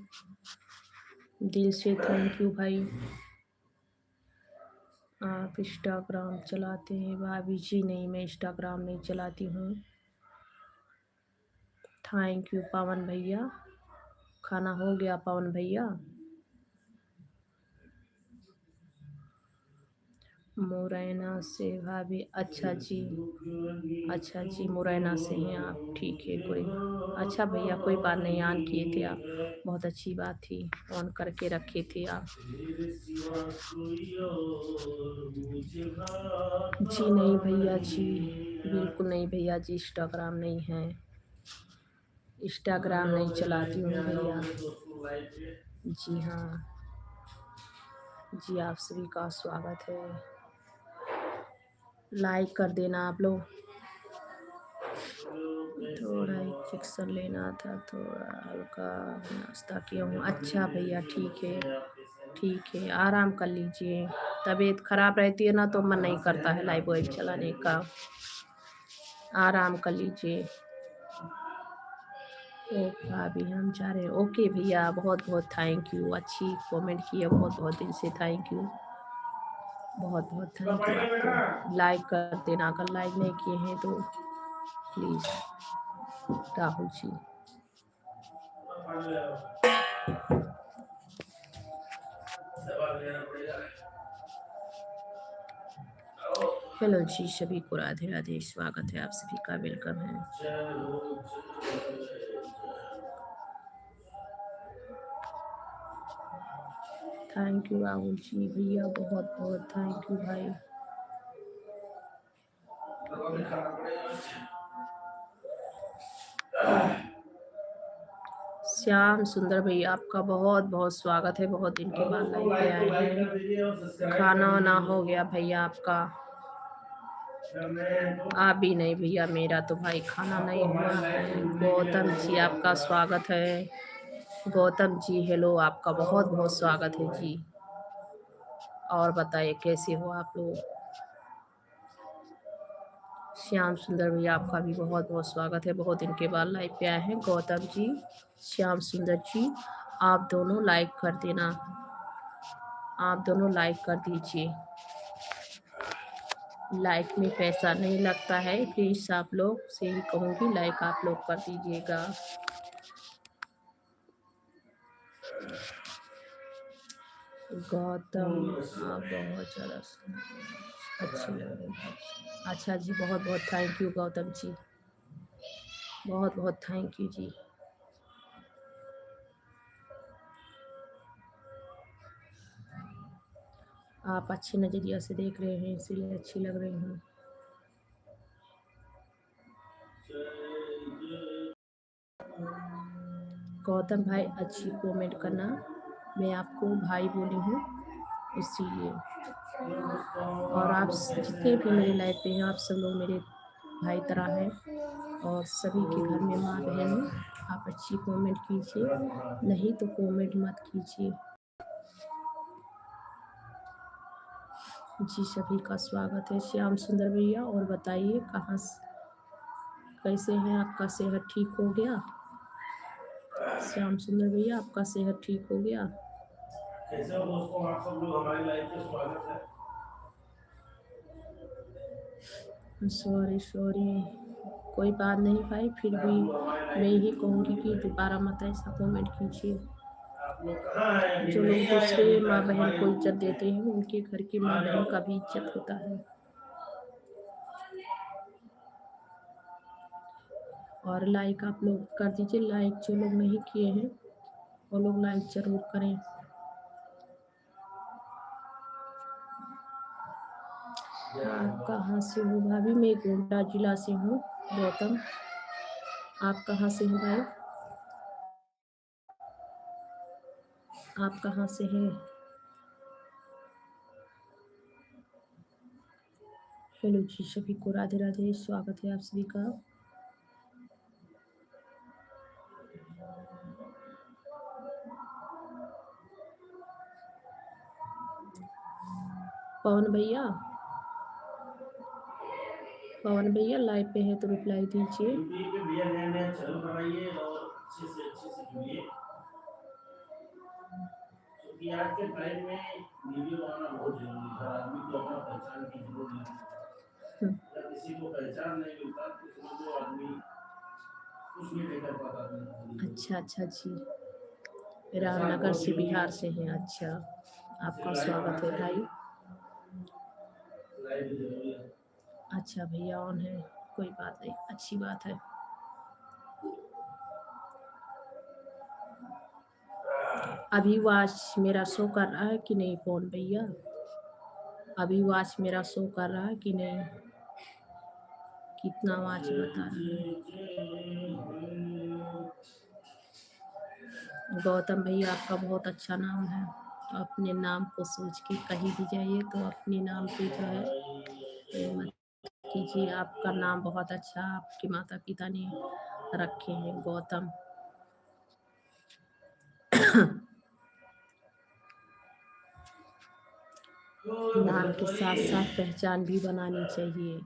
दिल से थैंक यू भाई। आप इंस्टाग्राम चलाते हैं? भाभी जी नहीं, मैं इंस्टाग्राम नहीं चलाती हूँ। थैंक यू पवन भैया। खाना हो गया पवन भैया? मुरैना से भाभी, अच्छा जी। अच्छा जी, मुरैना से हैं आप, ठीक है। कोई अच्छा भैया, कोई बात नहीं, ऑन किए थे आप, बहुत अच्छी बात थी, ऑन करके रखे थे आप। जी नहीं भैया जी, बिल्कुल नहीं भैया जी, इंस्टाग्राम नहीं है, इंस्टाग्राम नहीं चलाती हूँ भैया। जी हाँ जी, आप सभी का स्वागत है, लाइक कर देना आप लोग। थोड़ा इंजेक्शन लेना था, थोड़ा हल्का नाश्ता किया हूँ। अच्छा भैया, ठीक है, ठीक है, आराम कर लीजिए, तबीयत खराब रहती है ना तो मन नहीं करता है लाइव वाइव चलाने का, आराम कर लीजिए। ओ भाभी हम जा रहे हैं, ओके भैया, बहुत बहुत थैंक यू, अच्छी कमेंट की है, बहुत बहुत दिल से थैंक यू, बहुत बहुत थैंक यू आपको। लाइक कर देना, अगर लाइक नहीं किए हैं तो प्लीज़। राहुल जी, हेलो जी, सभी को राधे राधे, स्वागत है आप सभी का, वेलकम है। थैंक यू राहुल जी भैया, बहुत बहुत थैंक यू भाई। श्याम सुंदर भैया, आपका बहुत बहुत स्वागत है, बहुत दिन के बाद लाइव पे आए हैं। खाना वाना हो गया भैया आपका? आप भी नहीं भैया, मेरा तो भाई खाना नहीं हुआ है। गौतम जी, आपका स्वागत है। गौतम जी हेलो, आपका बहुत बहुत स्वागत है जी। और बताइए कैसे हो आप लोग? श्याम सुंदर भैया, आपका भी बहुत बहुत स्वागत है, बहुत दिन के बाद लाइव पे आए हैं। गौतम जी, श्याम सुंदर जी, आप दोनों लाइक कर देना, आप दोनों लाइक कर दीजिए, लाइक में पैसा नहीं लगता है, प्लीज़ आप लोग से ही कहूँगी, लाइक आप लोग कर दीजिएगा। गौतम, आप बहुत ज़्यादा अच्छी लग रही है। अच्छा जी, बहुत बहुत थैंक यू गौतम जी, बहुत बहुत थैंक यू जी। आप अच्छे नज़रिया से देख रहे हैं इसीलिए अच्छी लग रही हूँ। गौतम भाई, अच्छी कमेंट करना, मैं आपको भाई बोली हूँ इसीलिए। और आप जितने भी मेरे लाइफ पे हैं, आप सब लोग मेरे भाई तरह हैं, और सभी के घर में माँ बहन हैं। आप अच्छी कमेंट कीजिए, नहीं तो कमेंट मत कीजिए जी। सभी का स्वागत है। श्याम सुंदर भैया, और बताइए कहाँ कैसे हैं? आपका सेहत ठीक हो गया? श्याम सुंदर भैया, आपका सेहत ठीक हो गया? कैसे हो दोस्तों, आप सब लोग हमारी लाइफ पे स्वागत है। सॉरी सॉरी, कोई बात नहीं भाई, फिर भी मैं यही कहूँगी कि दोबारा मत ऐसा कमेंट कीजिए। जो लोग दूसरे माँ बहन को इज्जत देते हैं, उनके घर की माँ बहन का भी इज्जत होता है। और लाइक आप लोग कर दीजिए, लाइक जो लोग नहीं किए हैं वो लोग लाइक ज़रूर करें। आप कहाँ से हो भाभी? मैं गोंडा जिला से हूँ। गौतम, आप कहाँ से हैं भाई? आप कहाँ से हैं? हेलो जी, सभी को राधे राधे, स्वागत है आप सभी का। पवन भैया, पवन भैया लाइव पे है तो रिप्लाई दीजिए। क्योंकि आज के टाइम में वीडियो आना बहुत जरूरी है, हर आदमी को अपना पहचान की जरूरत है। अगर किसी को पहचान नहीं मिलता तो समझ लो आदमी कुछ भी नहीं कर पाता। अच्छा अच्छा जी, रामनगर से, बिहार से हैं, अच्छा, आपका स्वागत है भाई। अच्छा भैया ऑन है, कोई बात नहीं, अच्छी बात है। अभी वॉच मेरा शो कर रहा है कि नहीं फोन भैया? अभी वॉच मेरा शो कर रहा है कि नहीं? कितना वॉच बता रहा है? गौतम भैया आपका बहुत अच्छा नाम है, तो अपने नाम को सोच के कहीं भी जाइए तो अपने नाम पे जो है ये मत कीजिए। आपका नाम बहुत अच्छा आपके माता पिता ने रखे हैं गौतम। नाम के साथ साथ पहचान भी बनानी चाहिए।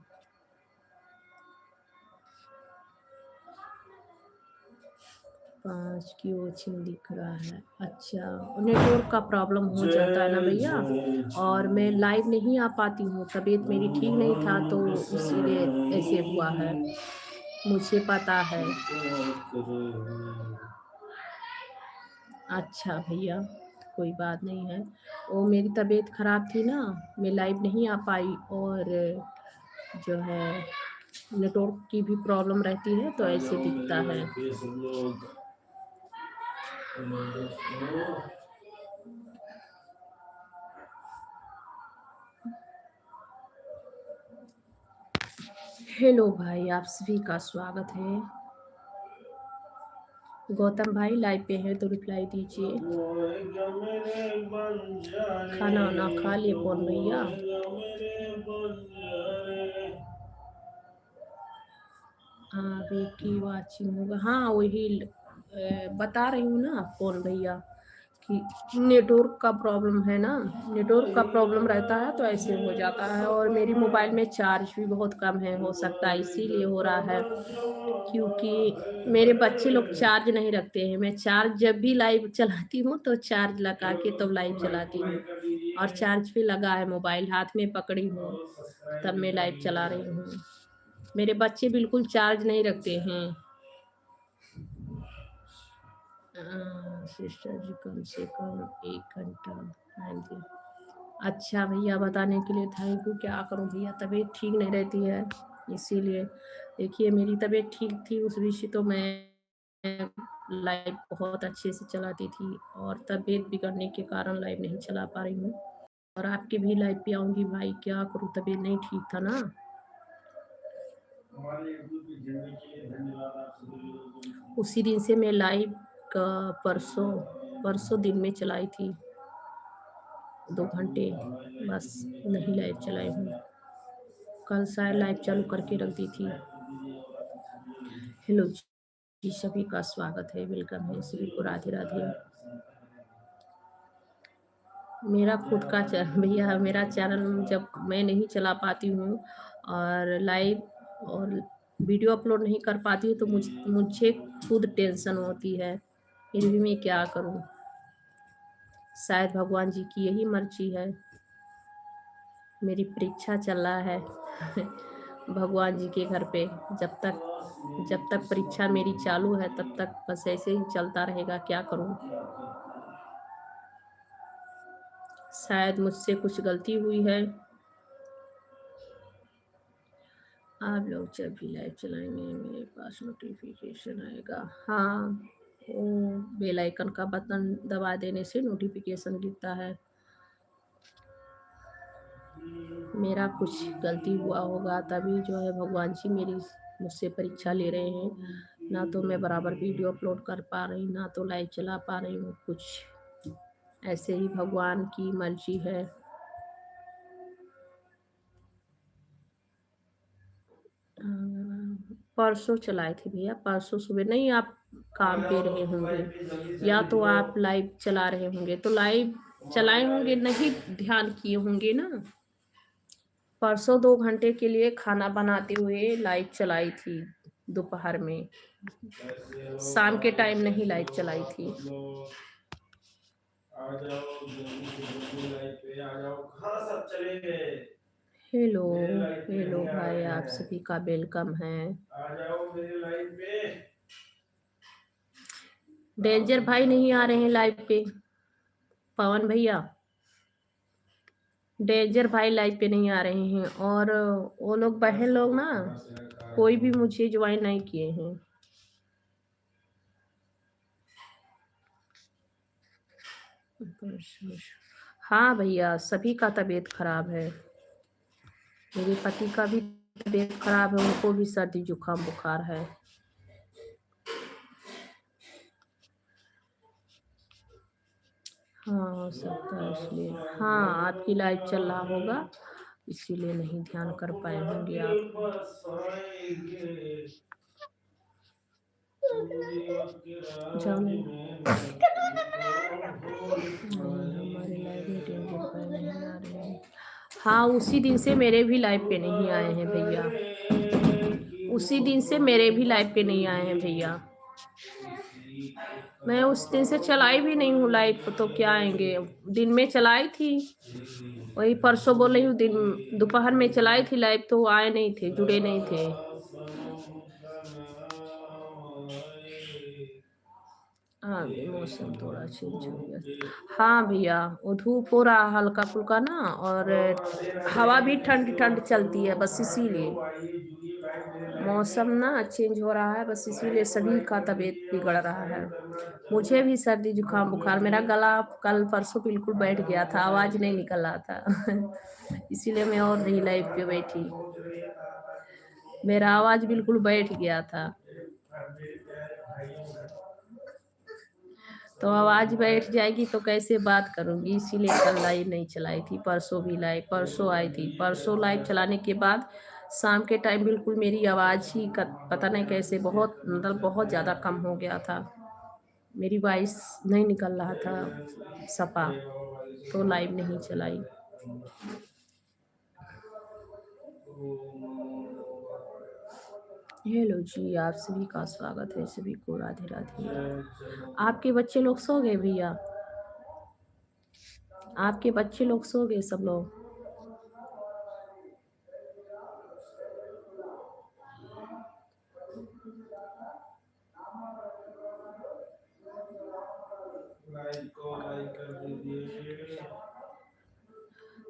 पाँच की ओछिन दिख रहा है। अच्छा, नेटवर्क का प्रॉब्लम हो जाता है ना भैया, और मैं लाइव नहीं आ पाती हूँ, तबीयत मेरी ठीक नहीं था तो इसीलिए ऐसे हुआ है, मुझे पता है। अच्छा भैया, कोई बात नहीं है। वो मेरी तबीयत ख़राब थी ना, मैं लाइव नहीं आ पाई, और जो है नेटवर्क की भी प्रॉब्लम रहती है तो ऐसे दिखता है। हेलो भाई, आप सभी का स्वागत है। गौतम भाई लाइव पे हैं तो रिप्लाई दीजिए। खाना वाना खा लिए कौन भैया? हाँ, अभी की वाचिंग होगा। हाँ वही बता रही हूँ ना कौन भैया कि नेटवर्क का प्रॉब्लम है ना, नेटवर्क का प्रॉब्लम रहता है तो ऐसे हो जाता है, और मेरी मोबाइल में चार्ज भी बहुत कम है, हो सकता है इसीलिए हो रहा है, क्योंकि मेरे बच्चे लोग चार्ज नहीं रखते हैं। मैं चार्ज जब भी लाइव चलाती हूँ तो चार्ज लगा के तब लाइव चलाती हूँ, और चार्ज पे लगा है मोबाइल, हाथ में पकड़ी हूँ तब मैं लाइव चला रही हूँ। मेरे बच्चे बिल्कुल चार्ज नहीं रखते हैं। सिस्टर जी कम से कम 1 घंटा। हाँ जी। अच्छा भैया, बताने के लिए थैंक यू। क्या करूँ भैया, तबीयत ठीक नहीं रहती है इसीलिए। देखिए मेरी तबीयत ठीक थी उस बीच तो मैं लाइव बहुत अच्छे से चलाती थी, और तबीयत बिगड़ने के कारण लाइव नहीं चला पा रही हूँ। और आपके भी लाइव पे आऊँगी भाई, क्या करूँ, तबीयत नहीं ठीक था ना। उसी दिन से मैं लाइव का परसों परसों दिन में चलाई थी 2 घंटे, बस नहीं लाइव चलाई हूँ। कल शायद लाइव चालू करके रख दी थी। हेलो जी, सभी का स्वागत है, वेलकम है सभी को, राधे राधे। मेरा खुद का भैया मेरा चैनल जब मैं नहीं चला पाती हूँ और लाइव और वीडियो अपलोड नहीं कर पाती हूँ तो मुझे खुद टेंशन होती है, फिर भी मैं क्या करूँ। शायद भगवान जी की यही मर्जी है। मेरी परीक्षा चल रहा है भगवान जी के घर पे। जब तक परीक्षा मेरी चालू है तब तक बस ऐसे ही चलता रहेगा, क्या करूं। शायद मुझसे कुछ गलती हुई है। आप लोग जब भी लाइव चलाएंगे मेरे पास नोटिफिकेशन आएगा। हाँ, वो बेल आइकन का बटन दबा देने से नोटिफिकेशन गिरता है। मेरा कुछ गलती हुआ होगा तभी जो है भगवान जी मेरी मुझसे परीक्षा ले रहे हैं। ना तो मैं बराबर वीडियो अपलोड कर पा रही, ना तो लाइव चला पा रही हूँ कुछ। ऐसे ही भगवान की मर्जी है। परसों चलाए थे भैया, परसों सुबह। नहीं, आप काम पे रहे होंगे, या तो आप लाइव चला रहे होंगे, तो लाइव चलाए होंगे, नहीं ध्यान किए होंगे ना। परसों 2 घंटे के लिए खाना बनाते हुए लाइव चलाई थी दोपहर में, शाम के टाइम नहीं लाइव चलाई थी। हेलो हेलो भाई, आप सभी का वेलकम है। डेंजर भाई नहीं आ रहे हैं लाइव पे। पवन भैया डेंजर भाई लाइव पे नहीं आ रहे हैं, और वो लोग बहन लोग ना कोई भी मुझे ज्वाइन नहीं किए हैं। हाँ भैया, सभी का तबीयत खराब है। मेरे पति का भी तबीयत खराब है, उनको भी सर्दी जुकाम बुखार है। हाँ, हो सकता है इसलिए। हाँ, आपकी लाइव चल रहा होगा, इसीलिए नहीं ध्यान कर पाए होंगे आप। जाओ ले लो। नहीं, हमारे लाइव में डेंजर भाई नहीं आ रहे हैं। हाँ, उसी दिन से मेरे भी लाइव पे नहीं आए हैं भैया। उसी दिन से मेरे भी लाइव पे नहीं आए हैं भैया। मैं उस दिन से चलाई भी नहीं हूँ लाइव, तो क्या आएंगे। दिन में चलाई थी, वही परसों बोल रही हूँ, दिन दोपहर में चलाई थी लाइव, तो वो आए नहीं थे, जुड़े नहीं थे। हाँ, अभी मौसम थोड़ा चेंज हो गया। हाँ भैया, वो धूप हो रहा हल्का फुल्का ना, और हवा भी ठंडी ठंड चलती है, बस इसीलिए मौसम ना चेंज हो रहा है, बस इसीलिए सभी का तबीयत बिगड़ रहा है। मुझे भी सर्दी जुकाम बुखार, मेरा गला कल परसों बिल्कुल बैठ गया था, आवाज नहीं निकल रहा था। इसीलिए मैं और नहीं लाइव पे बैठी, मेरा आवाज बिल्कुल बैठ गया था। तो आवाज बैठ जाएगी तो कैसे बात करूंगी, इसीलिए कल लाइव नहीं चलाई थी। परसों भी लाइव, परसों आई थी, परसों लाइव चलाने के बाद शाम के टाइम बिल्कुल मेरी आवाज ही पता नहीं कैसे बहुत मतलब बहुत ज्यादा कम हो गया था, मेरी वॉइस नहीं निकल रहा था सपा, तो लाइव नहीं चलाई। हेलो जी, आप सभी का स्वागत है, सभी को राधे राधे। आपके बच्चे लोग सो गए भैया? आपके बच्चे लोग सो गए सब लोग?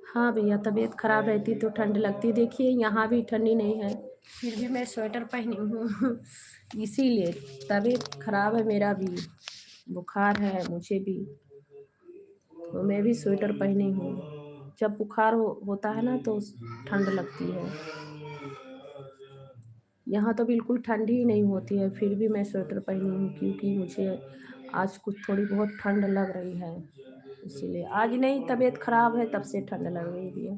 हाँ भैया, तबीयत खराब रहती तो ठंड लगती। देखिए यहाँ भी ठंडी नहीं है, फिर भी मैं स्वेटर पहनी हूँ। इसीलिए तबीयत खराब है, मेरा भी बुखार है मुझे भी, तो मैं भी स्वेटर पहनी हूँ। जब बुखार होता है ना तो ठंड लगती है। यहाँ तो बिल्कुल ठंडी ही नहीं होती है, फिर भी मैं स्वेटर पहनी हूँ, क्योंकि मुझे आज कुछ थोड़ी बहुत ठंड लग रही है, इसीलिए। आज नहीं, तबीयत खराब है तब से ठंड लग रही है।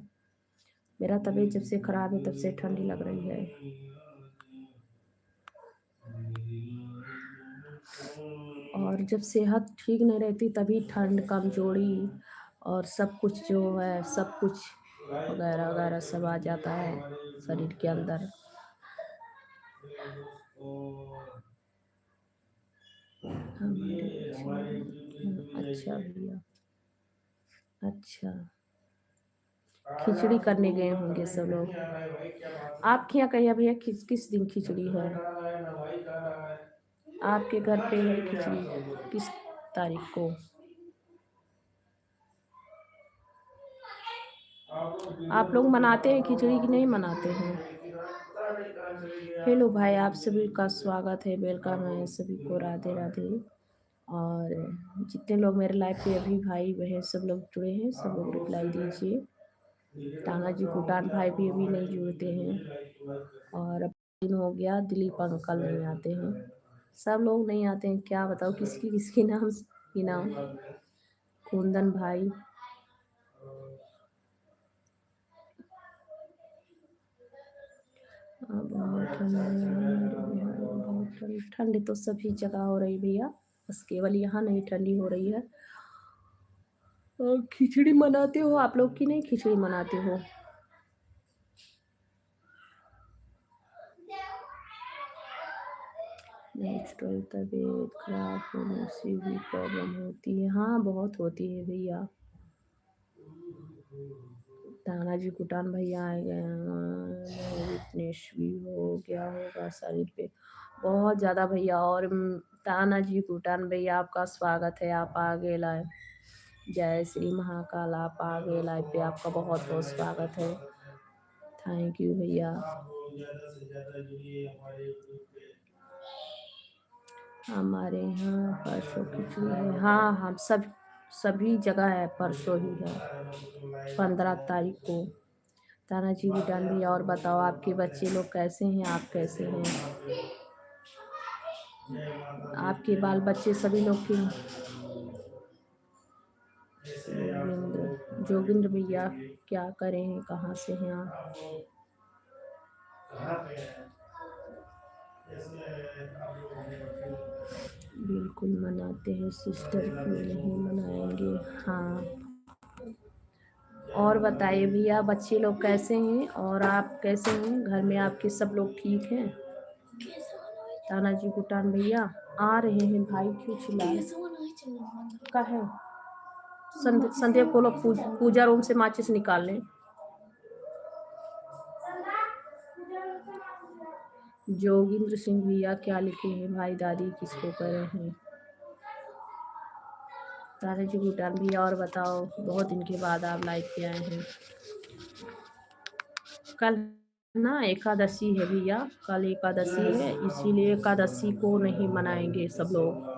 मेरा तबीयत जब से खराब है तब से ठंडी लग रही है। और जब सेहत ठीक नहीं रहती तभी ठंड, कमजोरी और सब कुछ जो है, सब कुछ वगैरह वगैरह सब आ जाता है शरीर के अंदर। अच्छा भैया, अच्छा, खिचड़ी करने गए होंगे सब लोग। आपके यहाँ कहिए भैया, किस किस दिन खिचड़ी है? आपके घर पे है खिचड़ी किस तारीख को? आप लोग मनाते हैं खिचड़ी कि नहीं मनाते हैं? हेलो भाई, आप सभी का स्वागत है, वेलकम है सभी को, राधे राधे। और जितने लोग मेरे लाइव पे अभी भाई बहन सब लोग जुड़े हैं, सब लोग रिप्लाई दीजिए। टांगा जी भूटान भाई भी अभी नहीं जुड़ते हैं, और अब दिन हो गया दिलीप अंकल नहीं आते हैं, सब लोग नहीं आते हैं, क्या बताओ किसकी किसकी नाम की नाम। कुंदन भाई, बहुत ठंड बहुत ठंड, ठंड तो सभी जगह हो रही भैया, बस केवल यहाँ नहीं ठंडी हो रही है। और खिचड़ी मनाते हो आप लोग कि नहीं खिचड़ी मनाते हो? नेचुरल तबीयत खराब होने से भी प्रॉब्लम होती है? हाँ, बहुत होती है भैया। तानाजी कुटान भैया आए गए हैं, वीकनेस भी हो गया होगा शरीर पे बहुत ज़्यादा भैया। और तानाजी कुटान भैया, आपका स्वागत है, आप आगे लाए। जय श्री महाकाल, आप आ गए लाइव पे, आपका बहुत बहुत स्वागत है। थैंक यू भैया। हमारे यहाँ परसों खिचड़ी है। हाँ हम सभी जगह है, परसों ही है, 15 तारीख को। ताना जी बिटान भैया, और बताओ आपके बच्चे लोग कैसे हैं, आप कैसे हैं, आपके बाल बच्चे सभी लोग के? जोगिंद्र भैया, क्या करें, कहाँ से हैं आप? बिल्कुल मनाते हैं सिस्टर, क्यों नहीं मनाएंगे। हाँ, और बताइए भैया, बच्चे लोग कैसे हैं और आप कैसे हैं, घर में आपके सब लोग ठीक हैं? तानाजी भूटान भैया आ रहे हैं भाई, क्यों चिल्ला का है? संध्या को लोग पूजा रूम से माचिस निकाल लें। जोगिंद्र सिंह भैया क्या लिखे हैं, भाई दादी किसको करे हैं? तानाजी भूटान भैया, और बताओ, बहुत दिन के बाद आप लाइव पे आए हैं। कल ना एकादशी है भैया, कल एकादशी है, इसीलिए एकादशी को नहीं मनाएंगे सब लोग।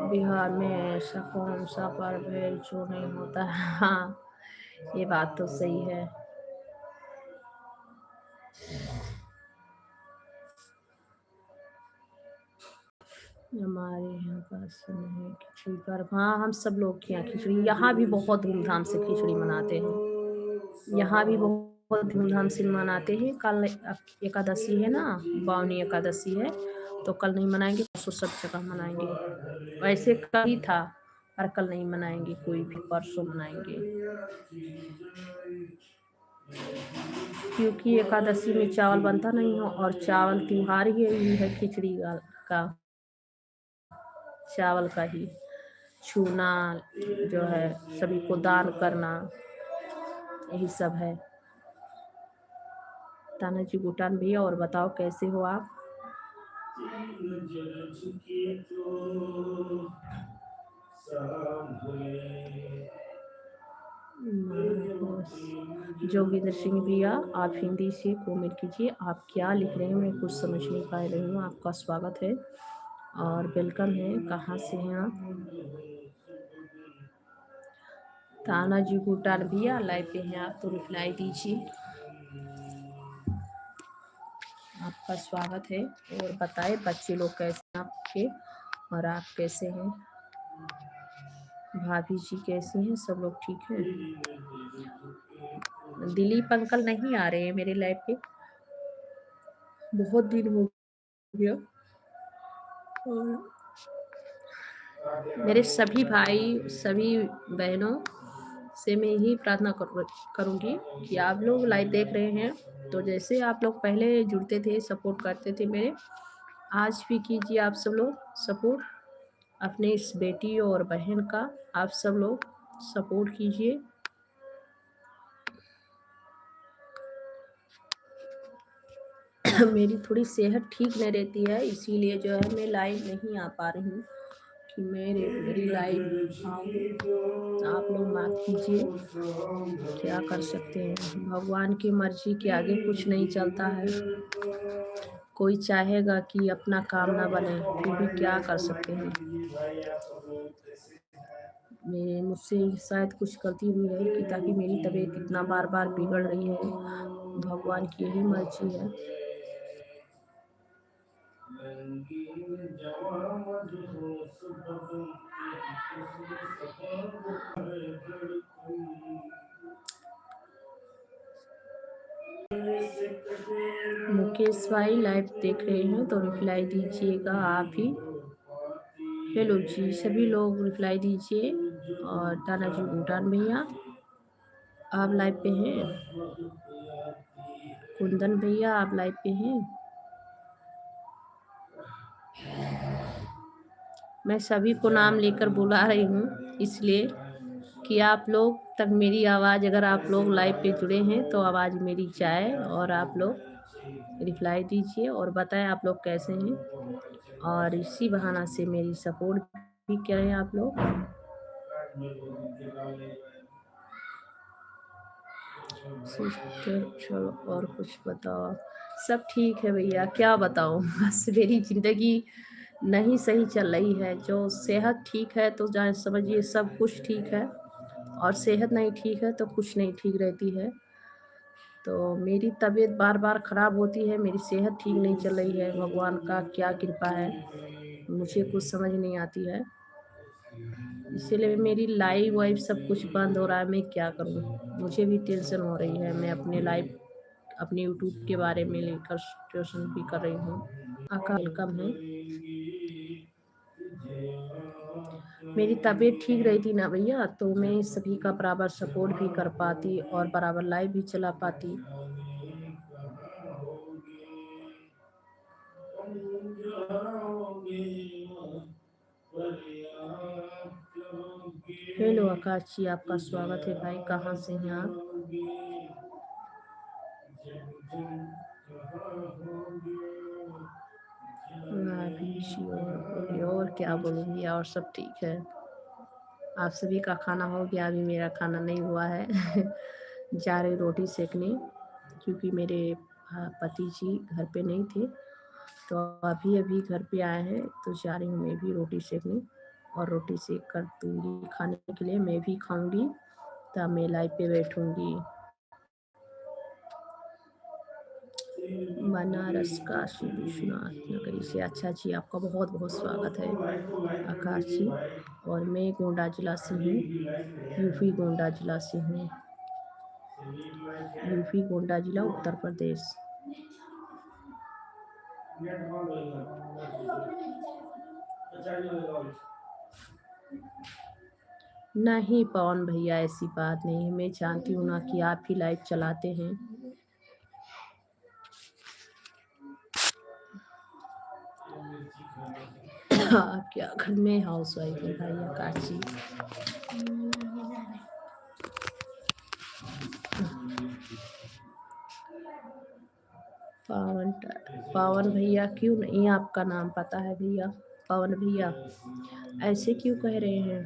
बिहार में ऐसा कौन सा पर्व है जो नहीं होता है? हाँ, ये बात तो सही है। हमारे यहाँ पास नहीं खिचड़ी पर्व। हाँ, हम सब लोग के यहाँ खिचड़ी, यहाँ भी बहुत धूमधाम से खिचड़ी मनाते हैं, यहाँ भी बहुत धूमधाम से मनाते हैं। कल एकादशी है ना, बावनी एकादशी है, तो कल नहीं मनाएंगे, परसों सब जगह मनाएंगे। वैसे कल ही था, पर कल नहीं मनाएंगे कोई भी, परसों मनाएंगे, क्योंकि एकादशी में चावल बनता नहीं हो, और चावल त्योहार ही है खिचड़ी का, चावल का ही छूना जो है, सभी को दान करना, यही सब है। ताना जी भूटान भैया, और बताओ कैसे हो आप? जोगिंदर सिंह भैया, आप हिंदी से कमेंट कीजिए, आप क्या लिख रहे हैं, मैं कुछ समझ नहीं पा रही हूँ। आपका स्वागत है और वेलकम है, कहाँ से हैं आप? ताना जी भूटान भैया लाइव पे हैं आप, तो रिप्लाई दीजिए, आपका स्वागत है। और बताए बच्चे लोग कैसे हैं आपके, और आप कैसे हैं, भाभी जी कैसी हैं, सब लोग ठीक हैं? दिलीप अंकल नहीं आ रहे हैं मेरे लाइव पे, बहुत दिन हो गया। और मेरे सभी भाई, सभी बहनों से मैं यही प्रार्थना करूँगी कि आप लोग लाइव देख रहे हैं, तो जैसे आप लोग पहले जुड़ते थे, सपोर्ट करते थे मेरे, आज भी कीजिए आप सब लोग सपोर्ट अपने इस बेटी और बहन का, आप सब लोग सपोर्ट कीजिए। मेरी थोड़ी सेहत ठीक नहीं रहती है, इसीलिए जो है मैं लाइव नहीं आ पा रही हूँ, कि मेरी लाइव आऊँ। आप लोग माफ कीजिए, क्या कर सकते हैं, भगवान की मर्जी के आगे कुछ नहीं चलता है। कोई चाहेगा कि अपना काम ना बने, फिर भी क्या कर सकते हैं। मैं मुझसे शायद कुछ गलती हुई है, कि ताकि मेरी तबीयत इतना बार बार बिगड़ रही है, भगवान की यही मर्जी है। मुकेश भाई लाइव देख रहे हैं तो रिप्लाई दीजिएगा आप भी। हेलो जी, सभी लोग रिप्लाई दीजिए। और तानाजी भूटान भैया, आप लाइव पे हैं? कुंदन भैया, आप लाइव पे हैं? मैं सभी को नाम लेकर बुला रही हूँ, इसलिए कि आप लोग तक मेरी आवाज़, अगर आप लोग लाइव पे जुड़े हैं तो आवाज़ मेरी जाए, और आप लोग रिप्लाई दीजिए और बताएं आप लोग कैसे हैं, और इसी बहाना से मेरी सपोर्ट भी करें आप लोग। सिस्टर चलो और कुछ बताओ। सब ठीक है भैया, क्या बताऊँ बस मेरी ज़िंदगी नहीं सही चल रही है। जो सेहत ठीक है तो जान समझिए सब कुछ ठीक है, और सेहत नहीं ठीक है तो कुछ नहीं ठीक रहती है। तो मेरी तबीयत बार-बार ख़राब होती है, मेरी सेहत ठीक नहीं चल रही है, भगवान का क्या कृपा है, मुझे कुछ समझ नहीं आती है। इसीलिए मेरी लाइव वाइव सब कुछ बंद हो रहा है, मैं क्या करूँ? मुझे भी टेंशन हो रही है, मैं अपने लाइव अपने यूट्यूब के बारे में लेकर ट्यूशन भी कर रही हूँ। आपका वेलकम है। मेरी तबीयत ठीक रहती ना भैया तो मैं सभी का बराबर सपोर्ट भी कर पाती और बराबर लाइव भी चला पाती। हेलो आकाश जी, आपका स्वागत है भाई, कहाँ से हैं आप? भाभी जी और बोलिए, और क्या बोलूँ भैया, और सब ठीक है। आप सभी का खाना हो गया, अभी मेरा खाना नहीं हुआ है जा रही रोटी सेकने, क्योंकि मेरे पति जी घर पे नहीं थे, तो अभी अभी घर पे आए हैं, तो जा रही हूँ मैं भी रोटी सेकने, और रोटी सेक कर दूँगी खाने के लिए, मैं भी खाऊँगी, तब मैं लाइव पे बैठूँगी। बनारस काशी विश्वनाथ नगरी से। अच्छा जी, आपका बहुत बहुत स्वागत है आकाश जी। और मैं गोंडा जिला से हूँ, यूपी गोंडा जिला से हूँ, यूपी गोंडा जिला उत्तर प्रदेश। नहीं पवन भैया, ऐसी बात नहीं है, मैं जानती हूँ ना कि आप ही लाइव चलाते हैं। आप क्या घर में हाउस वाइफ है भाई आकाश जी? पावन पावन भैया क्यों नहीं आपका नाम पता है भैया? पवन भैया ऐसे क्यों कह रहे हैं?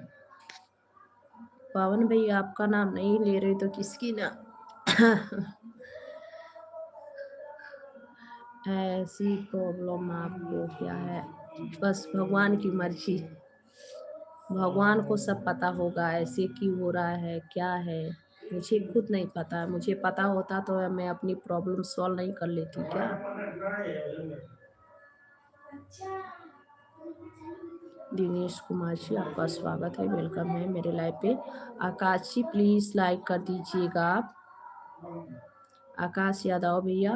पावन भैया आपका नाम नहीं ले रहे तो किसकी ना ऐसी प्रॉब्लम आपको क्या है? बस भगवान की मर्जी, भगवान को सब पता होगा ऐसे क्यों हो रहा है, क्या है, मुझे खुद नहीं पता। मुझे पता होता तो मैं अपनी प्रॉब्लम सॉल्व नहीं कर लेती क्या? दिनेश कुमार जी, आपका स्वागत है, वेलकम है मेरे लाइव पे। आकाश जी प्लीज़ लाइक कर दीजिएगा आप। आकाश यादव भैया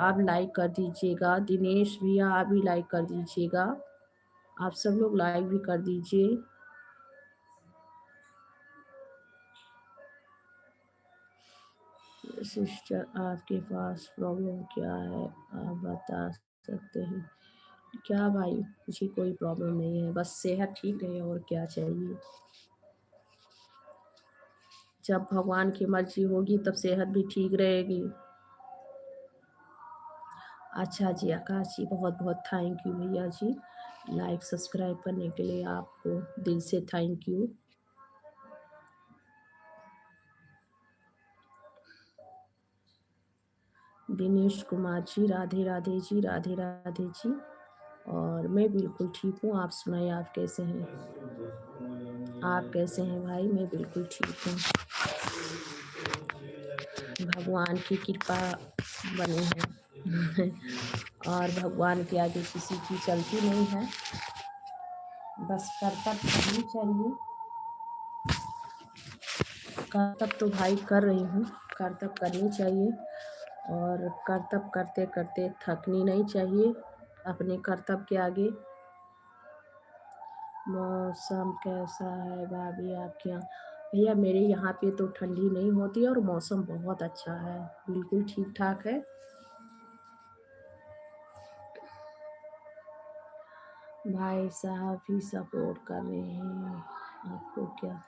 आप लाइक कर दीजिएगा, दिनेश भैया आप भी लाइक कर दीजिएगा, आप सब लोग लाइक भी कर दीजिए। सिस्टर आपके पास प्रॉब्लम क्या है, आप बता सकते हैं क्या? भाई मुझे कोई प्रॉब्लम नहीं है, बस सेहत ठीक रहे और क्या चाहिए। जब भगवान की मर्जी होगी तब सेहत भी ठीक रहेगी। अच्छा जी आकाश जी, बहुत बहुत थैंक यू भैया जी, लाइक सब्सक्राइब करने के लिए आपको दिल से थैंक यू। दिनेश कुमार जी, राधे राधे जी, राधे राधे जी। और मैं बिल्कुल ठीक हूँ, आप सुनाइए आप कैसे हैं? आप कैसे हैं भाई? मैं बिल्कुल ठीक हूँ, भगवान की कृपा बनी है और भगवान के आगे किसी की चलती नहीं है, बस कर्तव्य करनी चाहिए। कर्तव्य तो भाई कर रही हूँ, कर्तव्य करनी चाहिए, और कर्तव्य करते करते थकनी नहीं चाहिए अपने कर्तव्य के आगे। मौसम कैसा है भाभी आपके यहाँ? भैया मेरे यहाँ पे तो ठंडी नहीं होती और मौसम बहुत अच्छा है, बिल्कुल ठीक ठाक है। भाई साहब ही सपोर्ट कर रहे हैं आपको क्या?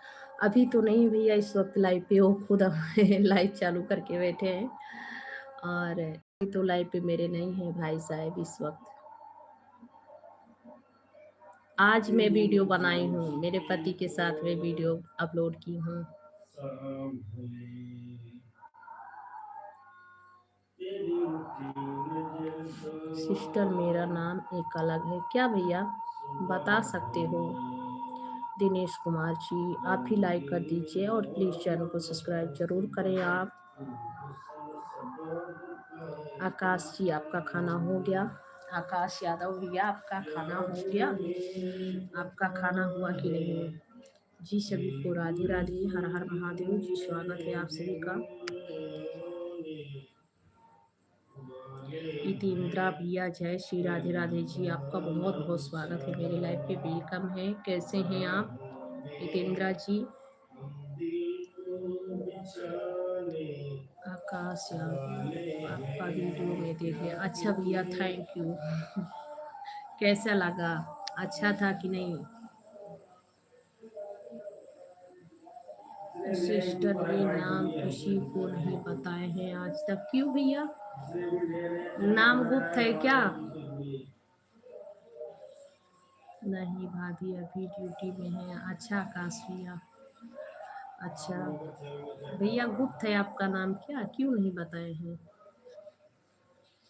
अभी तो नहीं भैया, इस वक्त लाइव पे वो खुद लाइव चालू करके बैठे हैं, और अभी तो लाइव पे मेरे नहीं है भाई साहब इस वक्त। आज मैं वीडियो बनाई हूँ, मेरे पति के साथ मैं वीडियो अपलोड की हूँ। सिस्टर मेरा नाम एक अलग है क्या भैया, बता सकते हो? दिनेश कुमार जी, आप ही लाइक कर दीजिए और प्लीज़ चैनल को सब्सक्राइब जरूर करें आप। आकाश जी, आपका खाना हो गया? आकाश यादव भैया, आपका खाना हो गया? आपका खाना हुआ कि नहीं? जी सभी को राधे राधे, हर हर महादेव जी, स्वागत है आप सभी का। इतेंद्रा भैया, जय श्री राधे राधे जी, आपका बहुत बहुत स्वागत है मेरे लाइफ पे, वेलकम है। कैसे हैं आप इतेंद्रा जी? आकाश यादव, आपका वीडियो में देखे। अच्छा भैया, थैंक यू। कैसा लगा, अच्छा था कि नहीं? सिस्टर ने नाम किसी को नहीं बताए हैं आज तक, क्यों भैया? नाम गुप्त है क्या? नहीं भाभी, अभी ड्यूटी में है। अच्छा आकाश भैया, अच्छा भैया, गुप्त है आपका नाम क्या, क्यों नहीं बताए हैं?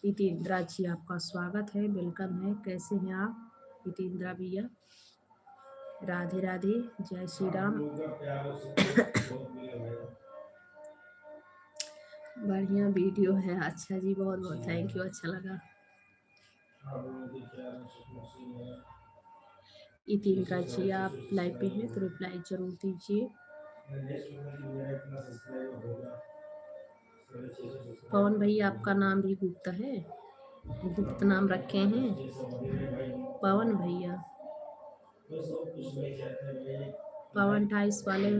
इतेंद्रा जी, आपका स्वागत है, वेलकम है। कैसे हैं आप इतेंद्रा भैया? राधे राधे, जय श्री राम। बढ़िया वीडियो है। अच्छा जी, बहुत बहुत थैंक यू, अच्छा लगा। इतेंद्रा जी, आप लाइव पे हैं तो रिप्लाई जरूर दीजिए। पवन भैया, आपका नाम भी गुप्ता है, गुप्त नाम रखे हैं पवन भैया। पवन टाइल्स वाले,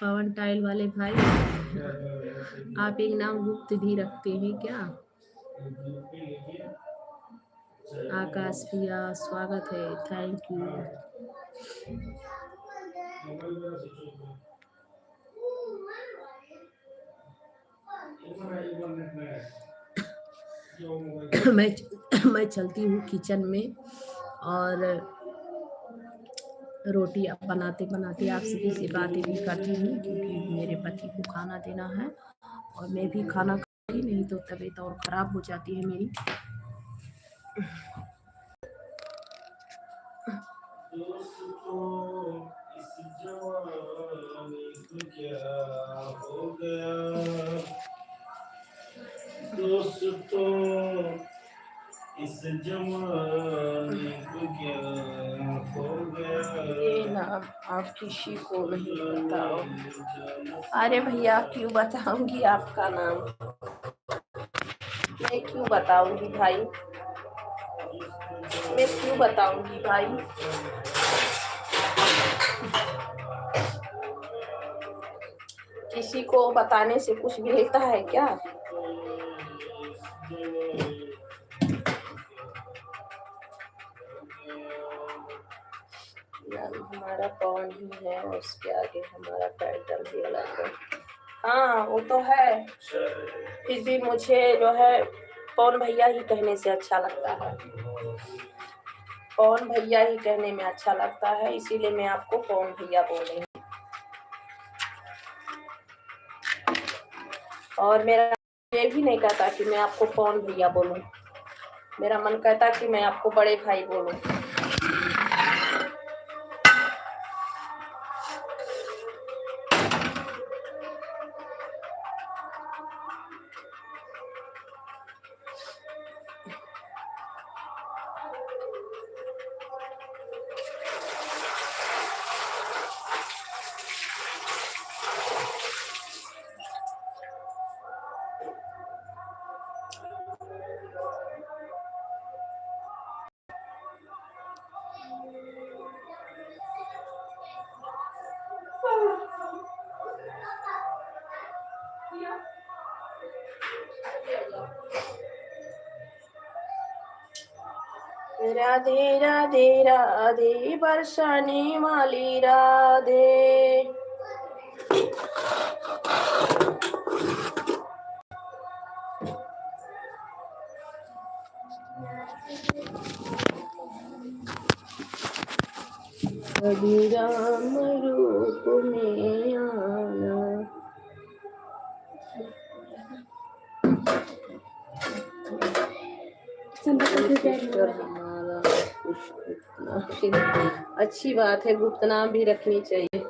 पवन टाइल वाले भाई, आप एक नाम गुप्त भी रखते हैं क्या? आकाश भैया, स्वागत है, थैंक यू। मैं चलती हूँ किचन में और रोटी बनाते बनाते आप सभी से बातें भी करती हूँ, क्योंकि मेरे पति को खाना देना है और मैं भी खाना खाई, नहीं तो तबीयत और ख़राब हो जाती है मेरी। दोस्तों, इस जमाने को क्या हो गया, ये नाम आप किसी को नहीं बताओ। अरे भैया, क्यों बताऊंगी आपका नाम, मैं क्यों बताऊंगी भाई, मैं क्यों बताऊंगी भाई? किसी को बताने से कुछ मिलता है क्या? हमारा पवन ही है, उसके आगे हमारा टाइटल भी अलग है। हाँ वो तो है, फिर भी मुझे जो है पवन भैया ही कहने से अच्छा लगता है, पवन भैया ही कहने में अच्छा लगता है, इसीलिए मैं आपको पवन भैया बोले। और मेरा ये भी नहीं कहता कि मैं आपको पवन भैया बोलूं, मेरा मन कहता कि मैं आपको बड़े भाई बोलूं। राधे राधे राधे, बरसाने वाली राधे। अभिराम रूप में आना। सिस्टर हमारा कुछ अच्छी बात है, गुप्त नाम भी रखनी चाहिए,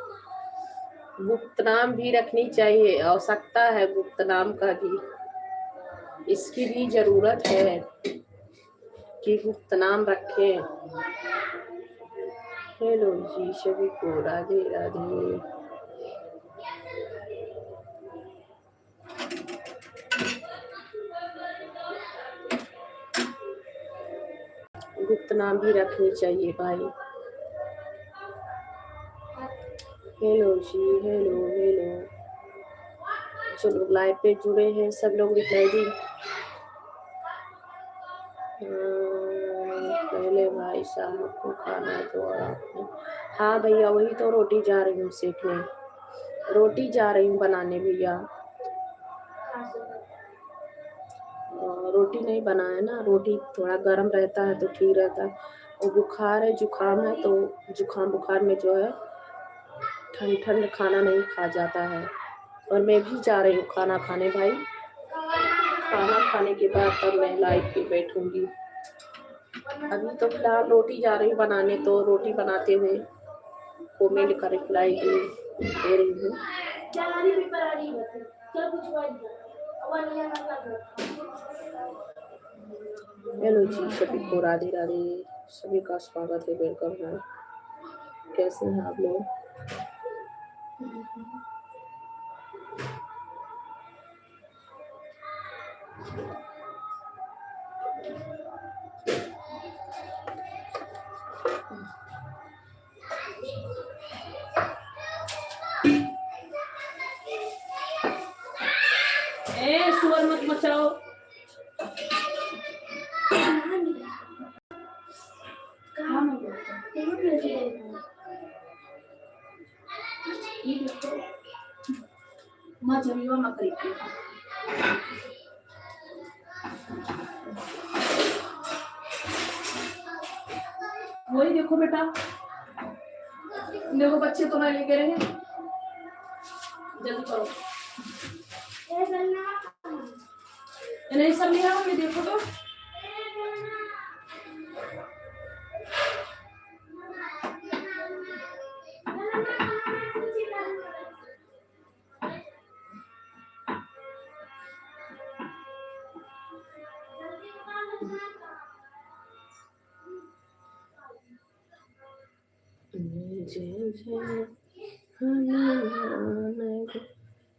गुप्त नाम भी रखनी चाहिए, आवश्यकता है गुप्त नाम का भी, इसकी भी जरूरत है कि गुप्त नाम रखें। हेलो जी सभी को राधे राधे। गुप्त नाम भी रखनी चाहिए भाई। हेलो जी, हेलो हेलो, जो लोग लाइव पे जुड़े हैं सब लोग रिप्लाई दी। पहले भाई साहब को खाना दो और आपने। हाँ भैया वही तो रोटी जा रही हूँ सेकने, रोटी जा रही हूँ बनाने भैया। रोटी नहीं बनाया ना, रोटी थोड़ा गर्म रहता है तो ठीक रहता है, और बुखार है जुकाम है तो जुकाम बुखार में जो है ठंड ठंड खाना नहीं खा जाता है। और मैं भी जा रही हूँ खाना खाने भाई, खाना खाने के बाद तब मैं लाइव पे बैठूंगी। अभी तो फिलहाल रोटी जा रही हूँ बनाने, तो रोटी बनाते हुए कमेंट का रिप्लाई दे रही हूँ। हेलो जी सभी को राधे राधे, सभी का स्वागत है, वेलकम है। कैसे हैं आप लोग? शोर मत मचाओ। वही देखो बेटा, देखो बच्चे तो ना लेके रहे, जल्दी करो। नहीं सब ले आओ, ये देखो तो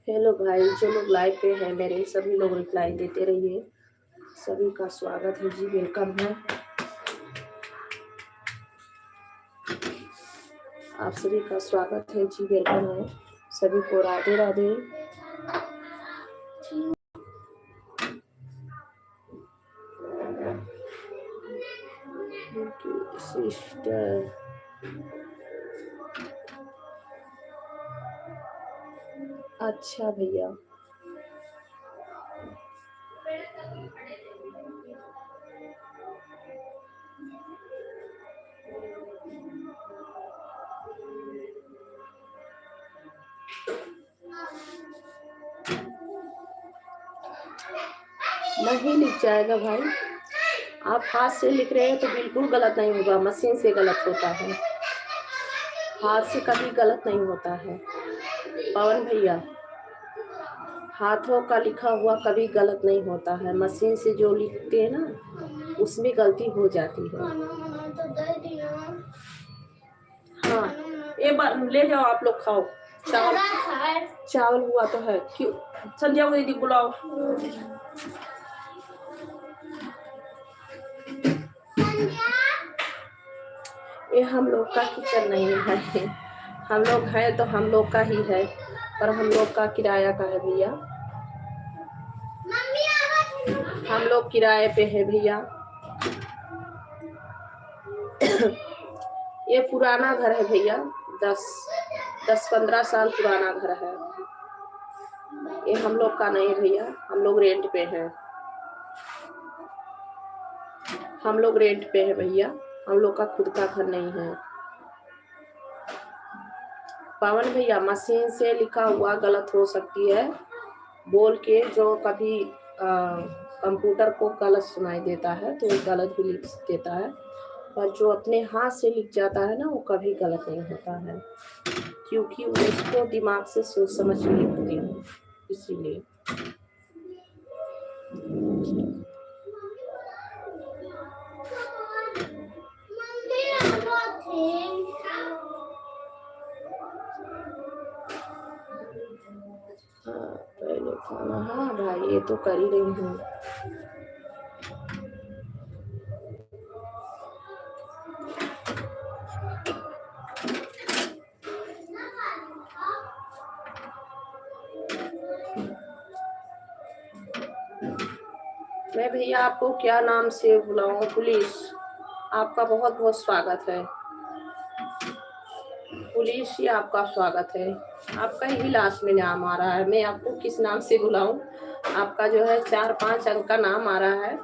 हेलो भाई, जो लोग लाइव पे हैं मेरे सभी लोग रिप्लाई देते रहिए, सभी का स्वागत है जी, वेलकम है। आप सभी का स्वागत है जी, वेलकम है, सभी को राधे राधे। सिस्टर अच्छा भैया, नहीं लिख जाएगा भाई, आप हाथ से लिख रहे हैं तो बिल्कुल गलत नहीं होगा, मशीन से गलत होता है, हाथ से कभी गलत नहीं होता है। पवन भैया, हाथों का लिखा हुआ कभी गलत नहीं होता है, मशीन से जो लिखते हैं ना उसमें गलती हो जाती है। हाँ एक बार ले जाओ, आप लोग खाओ चावल, चावल हुआ तो है। क्यों संध्या को दीदी बुलाओ। ये हम लोग का किचन नहीं है, हम लोग हैं तो हम लोग का ही है, पर हम लोग का किराया का है भैया, हम लोग किराए पे है भैया। ये पुराना घर है भैया, 10-15 साल पुराना घर है, ये हम लोग का नहीं भैया, हम लोग रेंट पे हैं, हम लोग रेंट पे है भैया, हम लोग का खुद का घर नहीं है। पवन भैया मशीन से लिखा हुआ गलत हो सकती है बोल के, जो कभी कंप्यूटर को गलत सुनाई देता है तो गलत भी लिख देता है, और जो अपने हाथ से लिख जाता है ना वो कभी गलत नहीं होता है, क्योंकि वो उसको दिमाग से सोच समझ के लिखती हूँ, इसीलिए। हाँ पहले खाना, हाँ भाई ये तो कर ही रही हूँ। मैं भैया आपको क्या नाम से बुलाऊं? पुलिस, आपका बहुत बहुत स्वागत है। पुलिस ही आपका स्वागत है। आपका ही लास्ट में नाम आ रहा है, मैं आपको किस नाम से बुलाऊं? आपका जो है 4-5 अंक का नाम आ रहा है,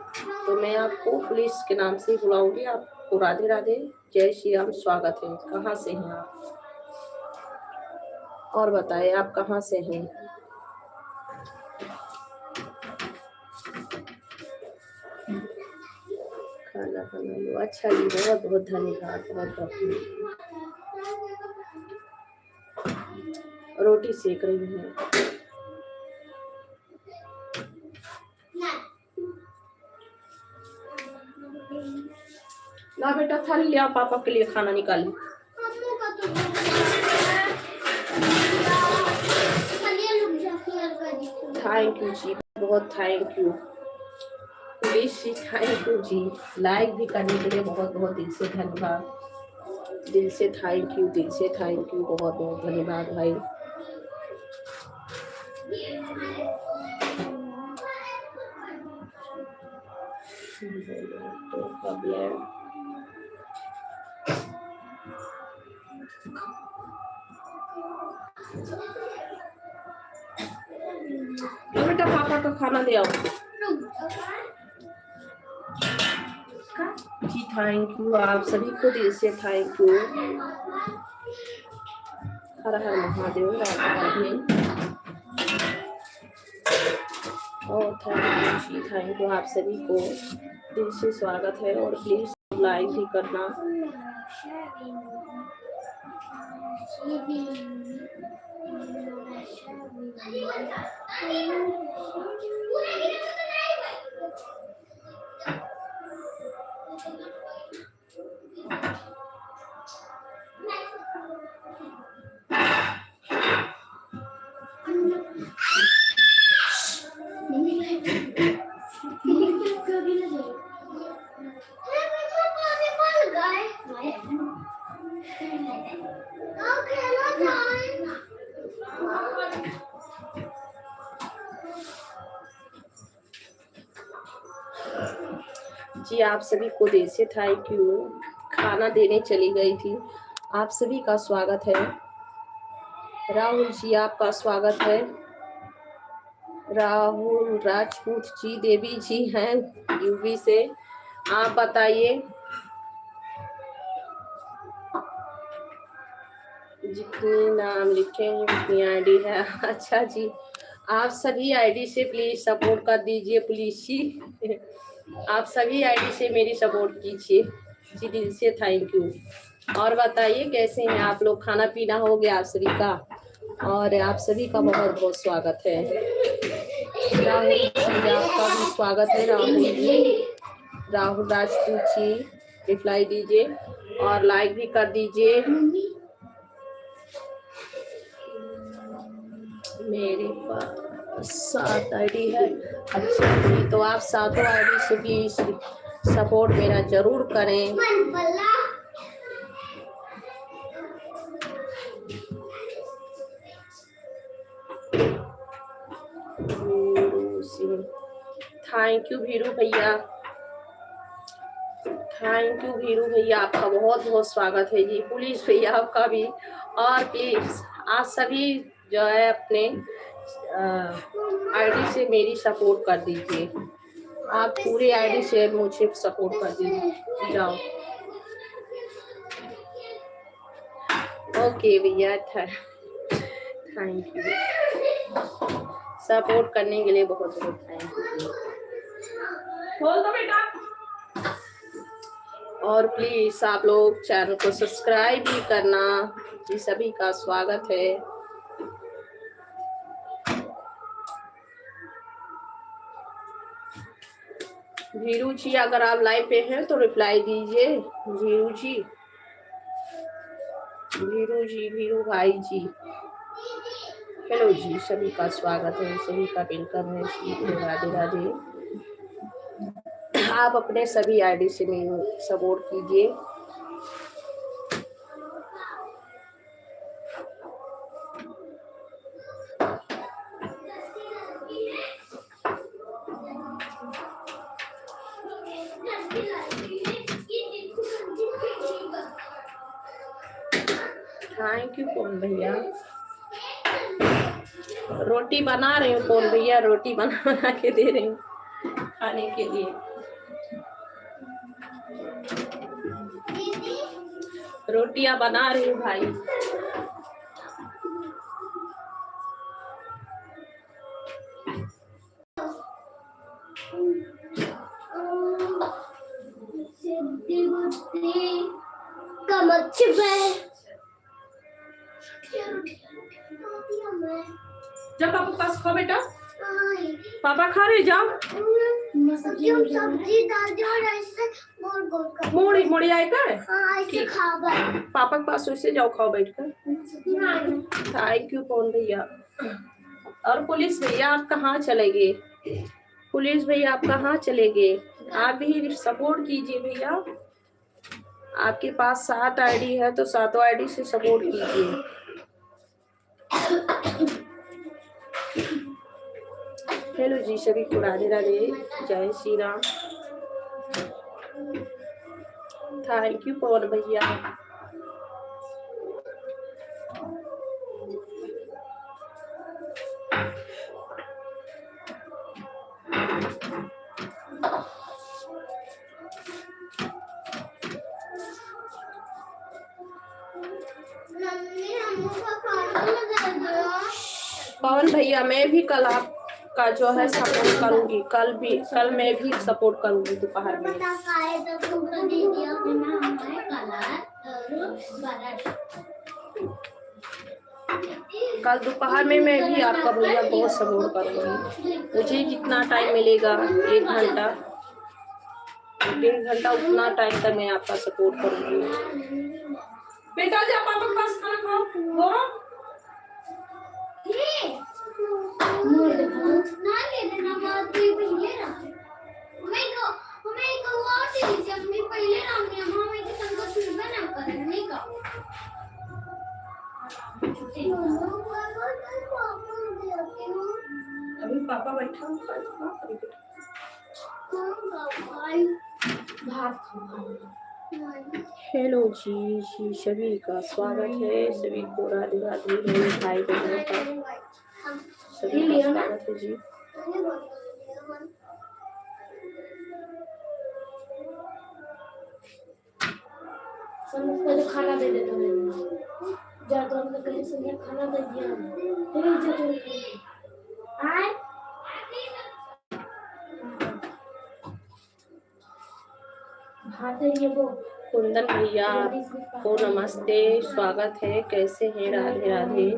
तो मैं आपको पुलिस के नाम से बुलाऊंगी। आपको राधे राधे, जय श्री राम, स्वागत है। कहाँ से हैं आप? और बताएं आप कहाँ से हैं? खाना बना लो। अच्छा जी, बहुत बहुत धन्यवाद, बहुत बहुत। रोटी सेक रही हूँ। ना बेटा थाली ले आओ, पापा के लिए खाना निकाल। थैंक यू जी, बहुत थैंक यू पुलिस जी, थैंक यू जी। लाइक भी करने के लिए बहुत बहुत दिल से धन्यवाद, दिल से थैंक यू, दिल से थैंक यू, बहुत बहुत धन्यवाद भाई। बेटा पापा का खाना ले आओ जी। थैंक यू, आप सभी को दिल से थैंक यू। हर हर महादेव, राधे। और थैंक यू जी, थैंक यू, आप सभी को दिल से स्वागत है, और प्लीज लाइक भी करना। जी आप सभी को दिल से थैंक यू। खाना देने चली गई थी। आप सभी का स्वागत है। राहुल जी आपका स्वागत है। राहुल राजपूत जी, देवी जी हैं यूपी से। आप बताइए, जितनी नाम लिखे हैं उतनी आईडी है। अच्छा जी, आप सभी आईडी से प्लीज सपोर्ट कर दीजिए पुलिस जी। आप सभी आईडी से मेरी सपोर्ट कीजिए जी, दिल से थैंक यू। और बताइए कैसे हैं आप लोग? खाना पीना हो गया आप सभी का? और आप सभी का बहुत बहुत स्वागत है। राहुल जी आपका भी स्वागत है। राहुल जी, राहुल राजपूत जी रिप्लाई दीजिए और लाइक भी कर दीजिए। मेरे पास 7 आईडी है। अच्छा जी, तो आप 7 आईडी से प्लीज सपोर्ट मेरा जरूर करें। थैंक यू भीरू भैया, थैंक यू भीरू भैया, आपका बहुत बहुत स्वागत है जी। पुलिस भैया आपका भी। और प्लीज आप सभी जो है अपने आईडी से मेरी सपोर्ट कर दीजिए। आप पूरी आईडी से मुझे सपोर्ट कर दीजिए। जाओ ओके भैया, थैंक यू। सपोर्ट करने के लिए बहुत बहुत थैंक यू। बोल दो बेटा। और प्लीज आप लोग चैनल को सब्सक्राइब भी करना जी, सभी का स्वागत है। वीरू जी अगर आप लाइव पे हैं तो रिप्लाई दीजिए। वीरू जी, वीरू भाई जी, हेलो जी, सभी का स्वागत है, सभी का वेलकम है। राधे राधे। आप अपने सभी आईडी से मेरे सपोर्ट कीजिए। थैंक यू कौन भैया। रोटी बना रही हूँ कौन भैया, रोटी बना के दे रही हूँ खाने के लिए। रोटियां बना रही हूँ भाई। जब पापा पास खाओ बेटा, पापा खा रहे जाओ। सब्जी डाल दो और ऐसे मोड़ मोड़ी आएगा। ऐसे खाओ पापा के पास, वैसे जाओ खाओ बैठकर। थैंक यू कौन भैया। और पुलिस भैया आप कहाँ चले गए? पुलिस भैया आप कहाँ चले गए? आप भी सपोर्ट कीजिए भैया। आपके पास 7 आईडी है तो 7 आईडी से सपोर्ट कीजिए। हेलो जी, सभी को राधे राधे, जय श्री राम। थैंक यू पवन भैया। पवन भैया मैं भी कल आपका जो है सपोर्ट करूंगी, कल मैं भी सपोर्ट करूंगी दोपहर में। कल दोपहर में मैं भी आपका भैया बहुत सपोर्ट करूंगी। मुझे जितना टाइम मिलेगा, 1 घंटा 1.5 घंटा, उतना टाइम तक मैं आपका सपोर्ट करूंगी। बेटा जा पापा के पास खाना खाओ। अभी पापा बैठा हेलो जी, सभी का स्वागत है, सभी को राधे राधे। मेरे भाई बहनों का सभी का स्वागत है जी। पहले खाना दे देता हूँ, जाता हूँ कहीं से खाना दे दिया कुंदन भैया को नमस्ते, स्वागत है, कैसे हैं? राधे राधे,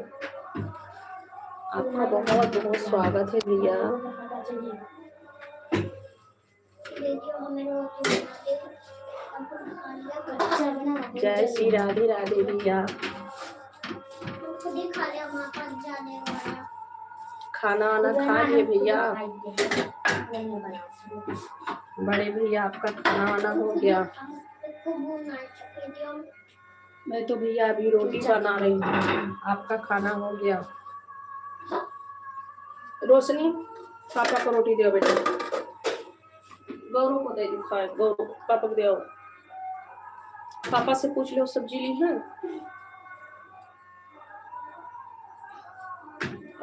आपका बहुत बहुत स्वागत है भैया। जय श्री राधे राधे भैया। खाना वाना खा लिए भैया? बड़े भैया आपका खाना वाना हो गया? मैं तो भैया अभी रोटी बना रही हूँ। आपका खाना हो गया? रोशनी पापा को रोटी दो बेटा, गौरव को दे दो, खाए गौरव, पापा को दो। पापा से पूछ लो सब्जी ली है?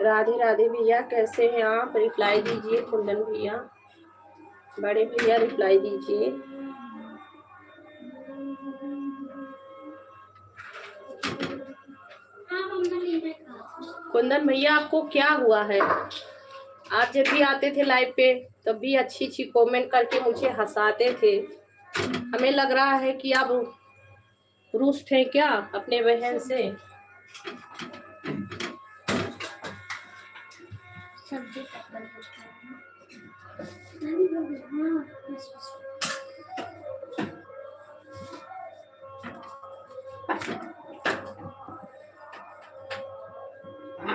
राधे राधे भैया, कैसे हैं आप? रिप्लाई दीजिए कुंदन भैया। बड़े भैया रिप्लाई दीजिए। कुंदन भैया आपको क्या हुआ है? आप जब भी आते थे लाइव पे तब भी अच्छी अच्छी कमेंट करके मुझे हंसाते थे। हमें लग रहा है कि आप रुष्ट हैं क्या अपने बहन से?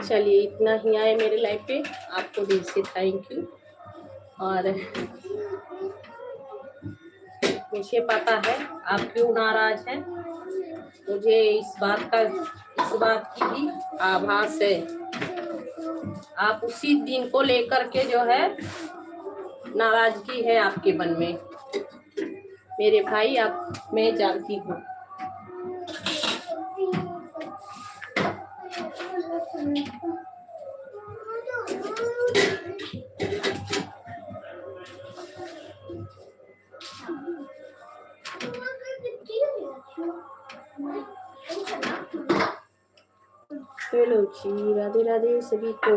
चलिए इतना ही आए मेरे लाइफ पे, आपको दिल से थैंक यू। और मुझे पता है आप क्यों नाराज हैं, मुझे इस बात की भी आभास है। आप उसी दिन को लेकर के जो है नाराजगी है आपके मन में मेरे भाई, आप मैं जानती हूँ। हेलो जी, राधे राधे सभी को।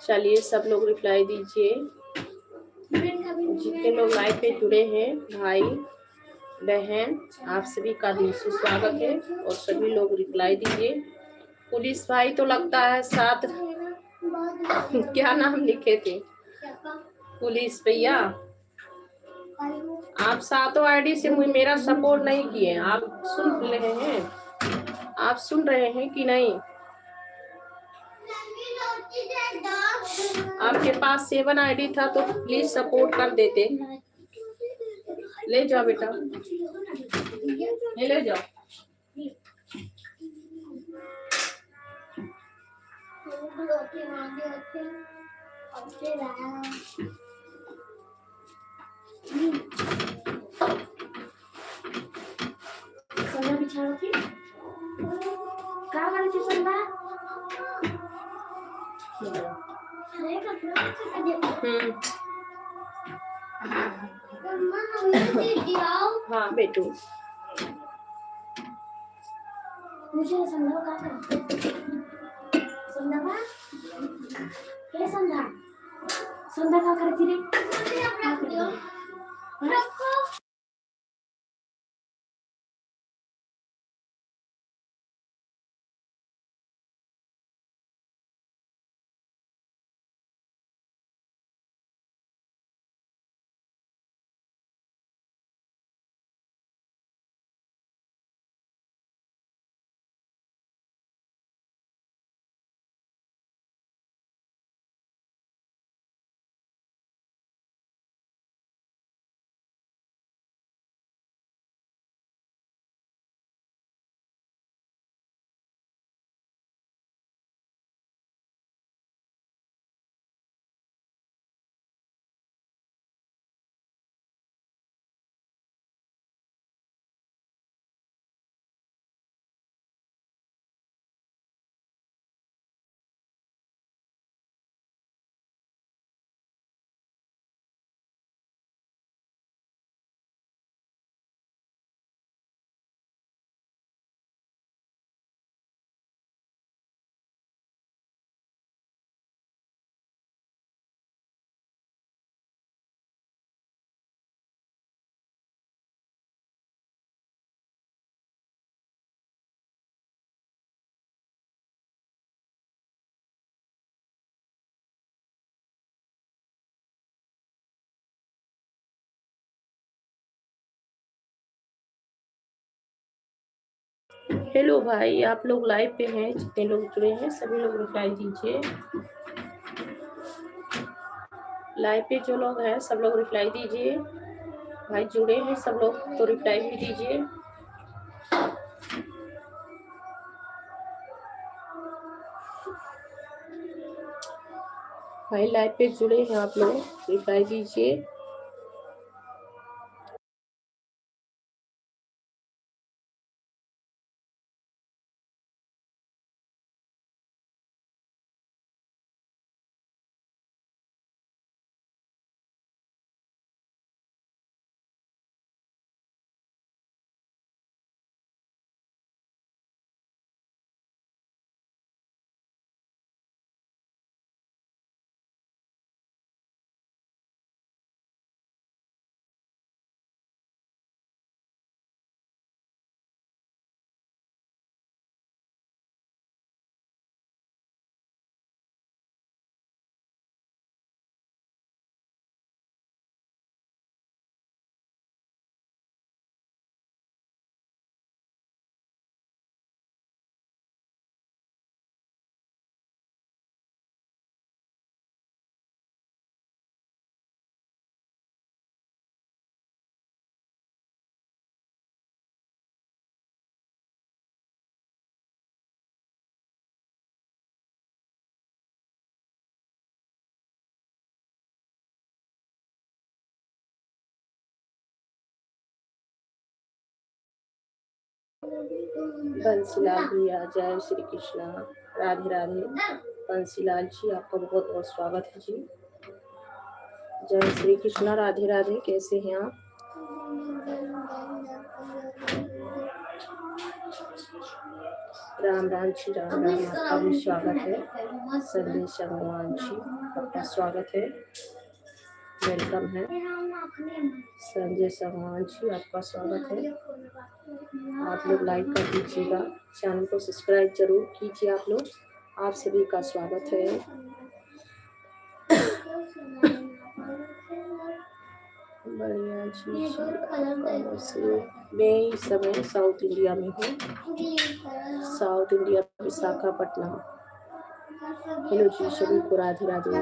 चलिए सब लोग रिप्लाई दीजिए, जितने लोग लाइव पे जुड़े हैं भाई बहन, आप सभी का दिल से स्वागत है और सभी लोग रिप्लाई दीजिए। पुलिस भाई तो लगता है साथ क्या नाम लिखे थे पुलिस भैया, आप सातों आईडी से मेरा सपोर्ट नहीं किए। आप सुन रहे हैं, आप सुन रहे हैं कि नहीं? आपके पास 7 आईडी था तो प्लीज सपोर्ट कर देते। ले जाओ बेटा, ले जाओ। हाँ बेटू, मुझे संध्या का संध्या क्या संध्या का करती रे हेलो भाई, आप लोग लाइव पे हैं, जितने लोग जुड़े हैं सभी लोग रिप्लाई दीजिए। लाइव पे जो लोग हैं सब लोग रिप्लाई दीजिए। भाई जुड़े हैं सब लोग तो रिप्लाई भी दीजिए। भाई लाइव पे जुड़े हैं आप लोग, रिप्लाई दीजिए। बंसीलाल भैया जय श्री कृष्णा, राधे राधे। बंसीलाल जी आपका बहुत बहुत स्वागत है जी। जय श्री कृष्णा, राधे राधे। कैसे हैं आप? राम राम जी, राम राम। आपका भी स्वागत है। संदेश भगवान जी आपका स्वागत है, वेलकम है। संजय सामान जी आपका स्वागत है। आप लोग लाइक कर दीजिएगा, चैनल को सब्सक्राइब जरूर कीजिए। आप लोग, आप सभी का स्वागत है। बढ़िया जी, मैं इस समय साउथ इंडिया में हूँ, साउथ इंडिया विशाखापट्टनम। हेलो जी, सभी को राधे राधे।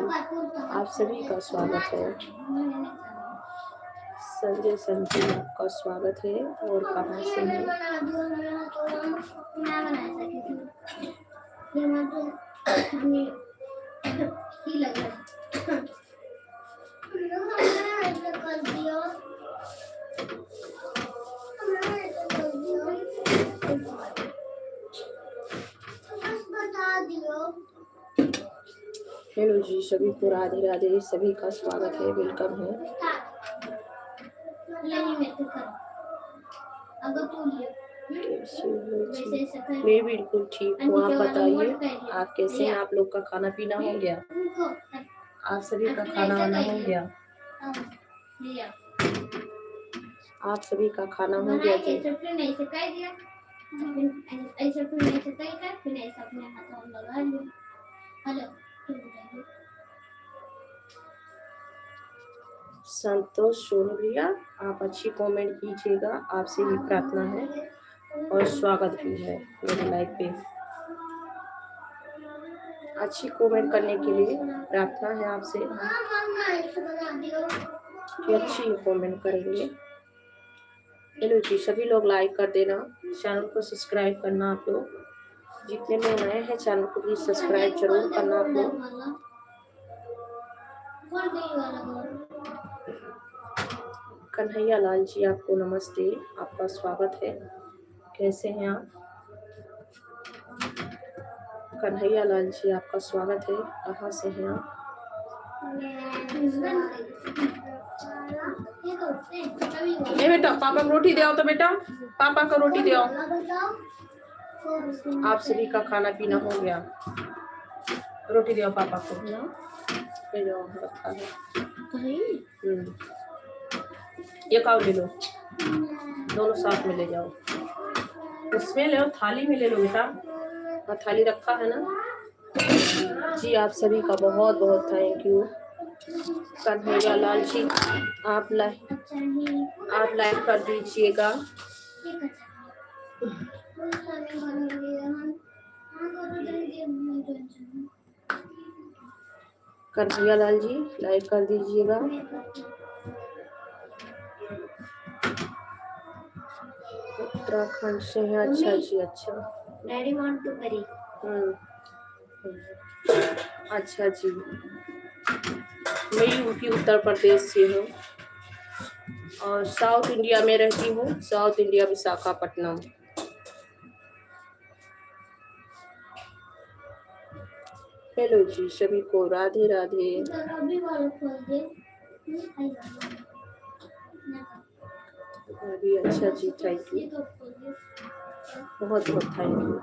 आप सभी का स्वागत है। संजय संजय आपका स्वागत है। और कहाँ से हैं? हेलो जी, सभी को राधे राधे। सभी का स्वागत है, वेलकम है। मैं बिल्कुल ठीक हूँ, आप बताइए आप कैसे हैं? आप लोग का खाना पीना हो गया? आप सभी का खाना वाना हो गया? आप सभी का खाना हो गया जी? संतोष सोनू भैया आप अच्छी कमेंट कीजिएगा, आपसे भी प्रार्थना है और स्वागत भी है मेरे लाइव पे। अच्छी कमेंट करने के लिए प्रार्थना है आपसे कि अच्छी कमेंट करेंगे। हेलो जी, सभी लोग लाइक कर देना, चैनल को सब्सक्राइब करना। आप लोग जितने लोग नए हैं चैनल को प्लीज सब्सक्राइब जरूर करना आप लोग। कन्हैया लाल जी आपको नमस्ते, आपका स्वागत है। कैसे हैं आप? कन्हैया लाल जी आपका स्वागत है। कहाँ से हैं आप? ए बेटा, पापा को रोटी दे तो बेटा, पापा को रोटी दे। आप सभी का खाना पीना हो गया? रोटी दो पापा को। ले जाओ, रखा है। ये काव ले लो, दोनों साथ में ले जाओ। उसमें ले लो, थाली में ले लो बेटा। हाँ, थाली रखा है ना जी। आप सभी का बहुत बहुत थैंक यू। कन्हैया लाल जी आप लाइक कर दीजिएगा। कन्हैया लाल जी लाइक कर दीजिएगा। उत्तराखंड से हैं? अच्छा जी, अच्छा। डैडी वांट टू करी। अच्छा जी, मैं यूपी उत्तर प्रदेश से हूँ और साउथ इंडिया में रहती हूँ, साउथ इंडिया विशाखापट्टनम। हेलो जी, सभी को राधे राधे। अभी अच्छा जी, थैंक यू, बहुत बहुत थैंक यू।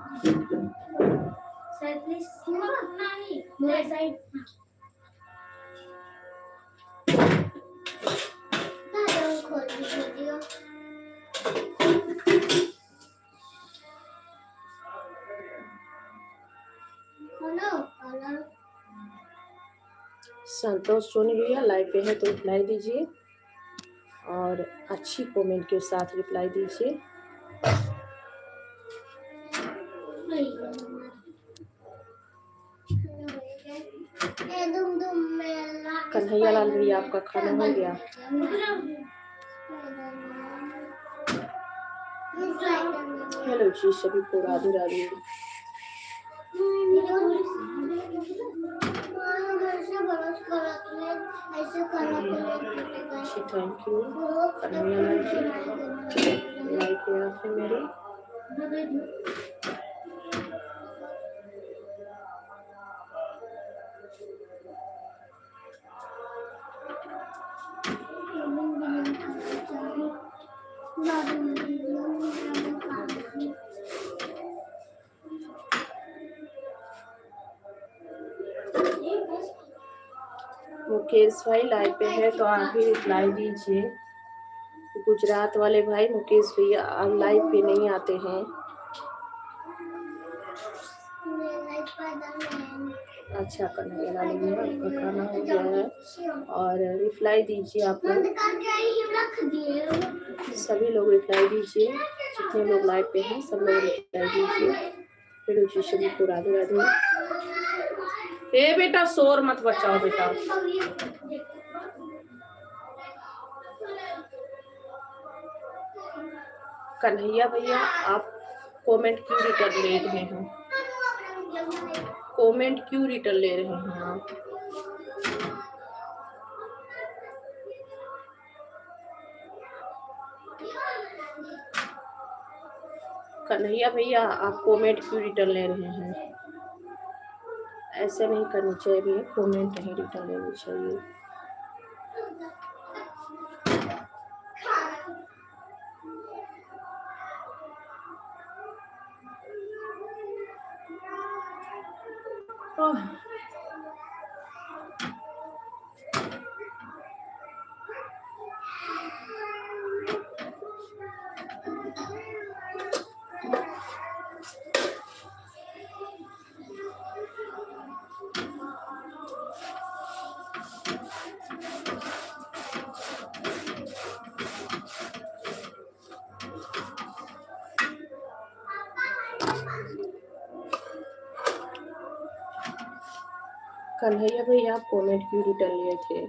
संतोष सोनी भैया लाइव पे है तो रिप्लाई दीजिए और अच्छी कमेंट के साथ रिप्लाई दीजिए। कन्हैया लाल भैया आपका खाना हो गया? हेलो जी, सभी को Radhe Radhe. Thank you Kanhaiya Lal ji, like किया आपने मेरे। मुकेश भाई लाइव पे है तो आप ही रिप्लाई दीजिए। गुजरात वाले भाई मुकेश भैया आप लाइव पे नहीं आते हैं। अच्छा कन्हैया लाल भैया आपका खाना हो गया है और रिप्लाई दीजिए। आप लोग सभी लोग रिप्लाई दीजिए, जितने लोग लाइव पे हैं सब लोग रिप्लाई दीजिए। फिर उसी सभी को राधे राधे। ए बेटा शोर मत बचाओ बेटा। कन्हैया भैया आप कमेंट क्यों रिटर्न ले रहे हैं? कमेंट क्यों रिटर्न ले रहे हैं आप? कन्हैया भैया आप कमेंट क्यों रिटर्न ले रहे हैं? ऐसे नहीं करनी चाहिए भैया, कमेंट नहीं रिटर्न लेनी चाहिए। कन्हैया भैया आप कमेंट क्यों रिटर्न लिए थे?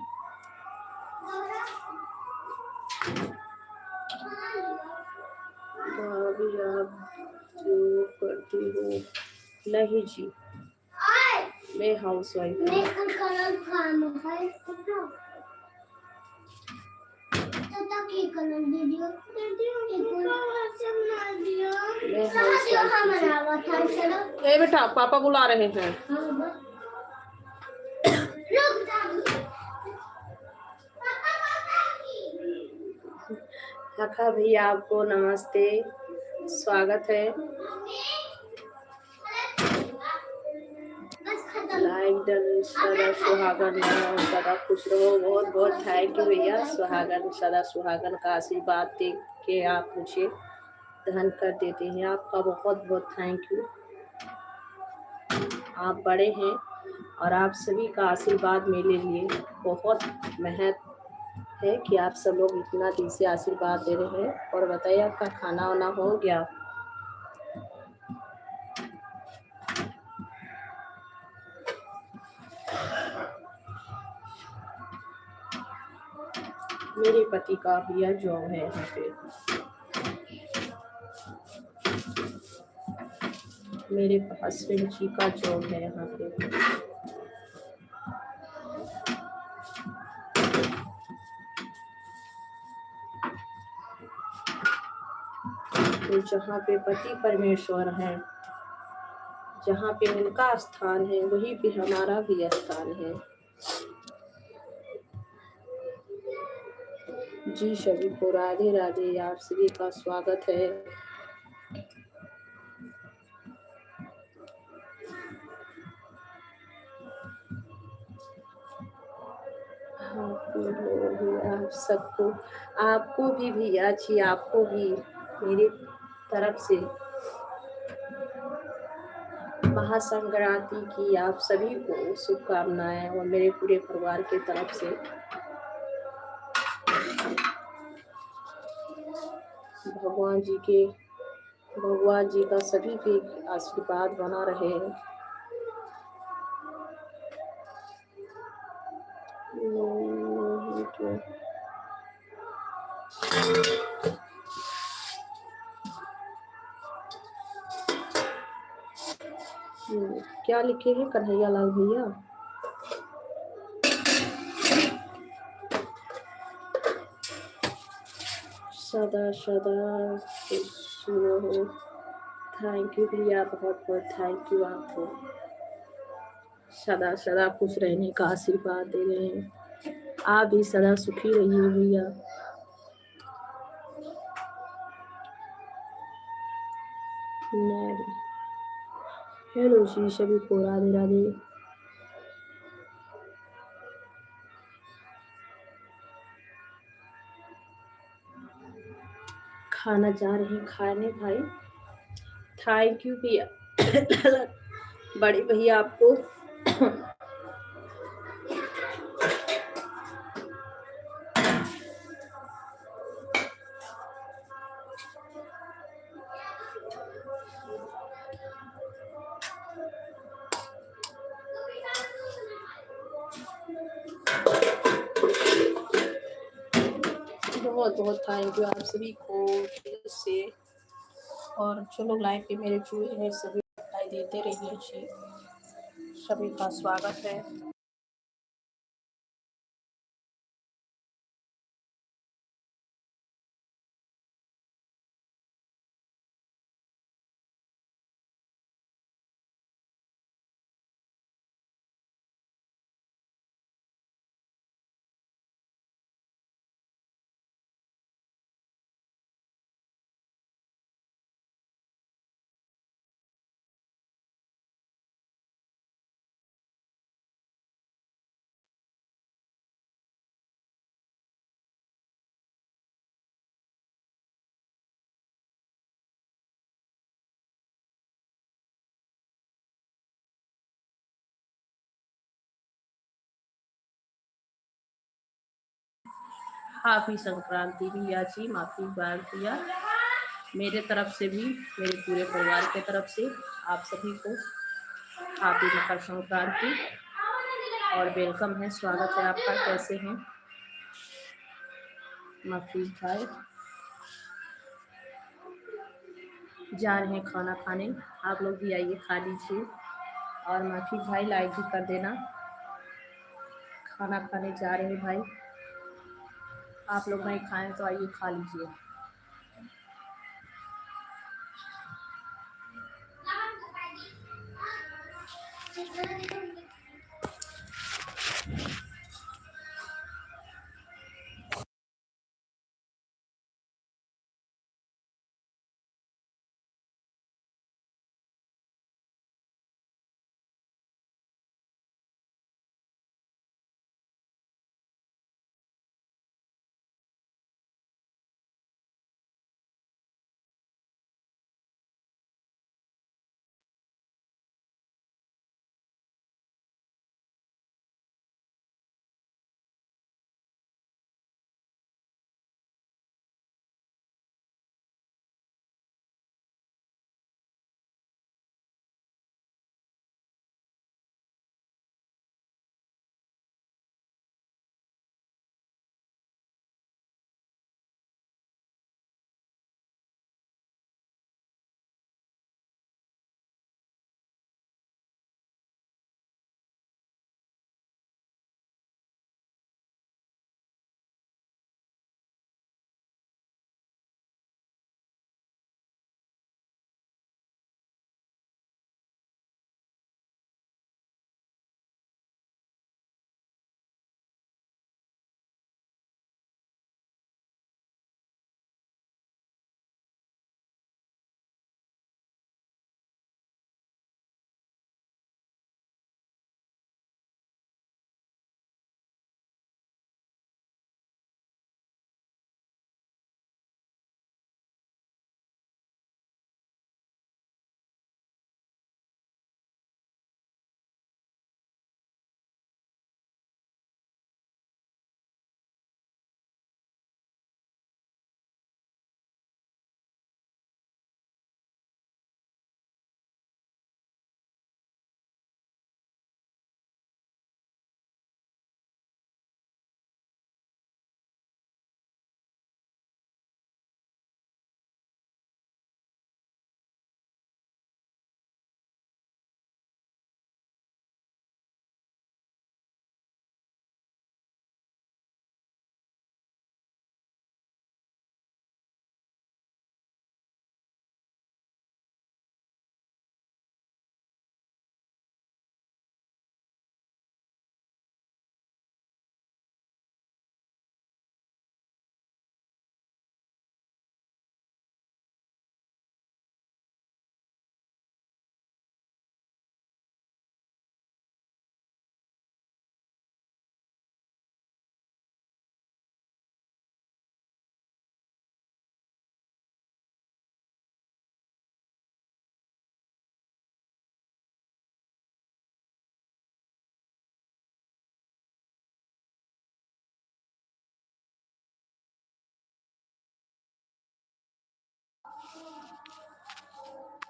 भाभी आप जो करती हो? नहीं जी, मैं हाउस वाइफ हूँ। ए बेटा पापा बुला रहे हैं। लखा भैया आपको नमस्ते, स्वागत है। लाइक डन सदा सुहागन सदा खुश रहो। बहुत बहुत थैंक यू भैया। सुहागन सदा सुहागन का आशीर्वाद दे के आप मुझे धन कर देते हैं, आपका बहुत बहुत थैंक यू। आप बड़े हैं और आप सभी का आशीर्वाद मेरे लिए बहुत महत्व है कि आप सब लोग इतना दिल से आशीर्वाद दे रहे हैं। और बताइए आपका खाना वाना हो गया? मेरे पति का भैया जॉब है यहाँ पे, मेरे हस्बैंड जी का जॉब है यहाँ पे। तो जहाँ पे पति परमेश्वर है, जहाँ पे उनका स्थान है वहीं पे हमारा भी स्थान है। जी सभी को राधे राधे, आप सभी का स्वागत है। आप सबको, आपको भी भैया जी, आपको भी मेरी तरफ से महासंक्रांति की आप सभी को शुभकामनाएं और मेरे पूरे परिवार की तरफ से भगवान जी का सभी पे आशीर्वाद बना रहे। क्या लिखे हैं कन्हैया लाल भैया? सदा सदा खुश रहो। थैंक यू भैया, बहुत बहुत थैंक यू आपको। सदा सदा खुश रहने का आशीर्वाद दे रहे हैं। आप भी सदा सुखी रहिए भैया। मैं भी। हेलो जी, सभी को राधे राधे। खाना जा रहे हैं खाने भाई। थैंक यू भैया। बड़े भैया आपको। बहुत बहुत थैंक यू आप सभी को दिल से। और जो लोग लाइव पे मेरे जुड़े हैं सभी दिखाई देते रहिए जी। सभी का स्वागत है। हाफी संक्रांति भैया जी, माफी बाग भैया, मेरे तरफ से भी, मेरे पूरे परिवार के तरफ से आप सभी को हाफी मकर संक्रांति और वेलकम है, स्वागत है आपका। कैसे हैं मफीज भाई? जा रहे हैं खाना खाने, आप लोग भी आइए खा लीजिए। और मफीज भाई लाइक भी कर देना। खाना खाने जा रहे हैं भाई, आप लोग नहीं खाएं तो आइए खा लीजिए।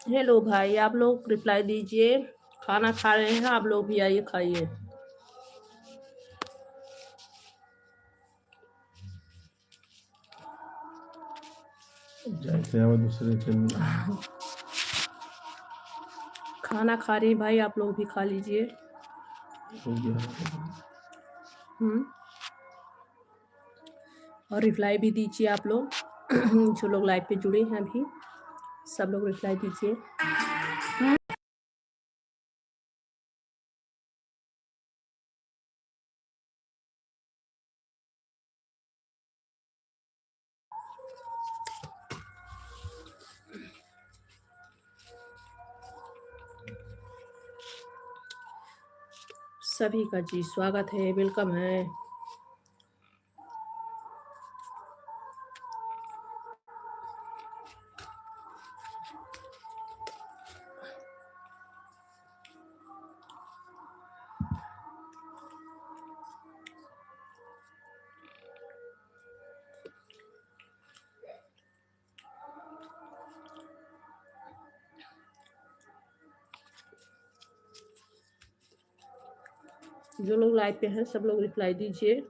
हेलो भाई, आप लोग रिप्लाई दीजिए। खाना खा रहे हैं, आप लोग भी आइए खाइए। जाते हैं दूसरे दिन खाना खा रहे हैं भाई, आप लोग भी खा लीजिए। हो गया। और रिप्लाई भी दीजिए आप लोग जो लोग लाइव पे जुड़े हैं अभी, सब लोग रिप्लाई दीजिए। सभी का जी स्वागत है, वेलकम है। जो लोग लाइव पे हैं सब लोग रिप्लाई दीजिए।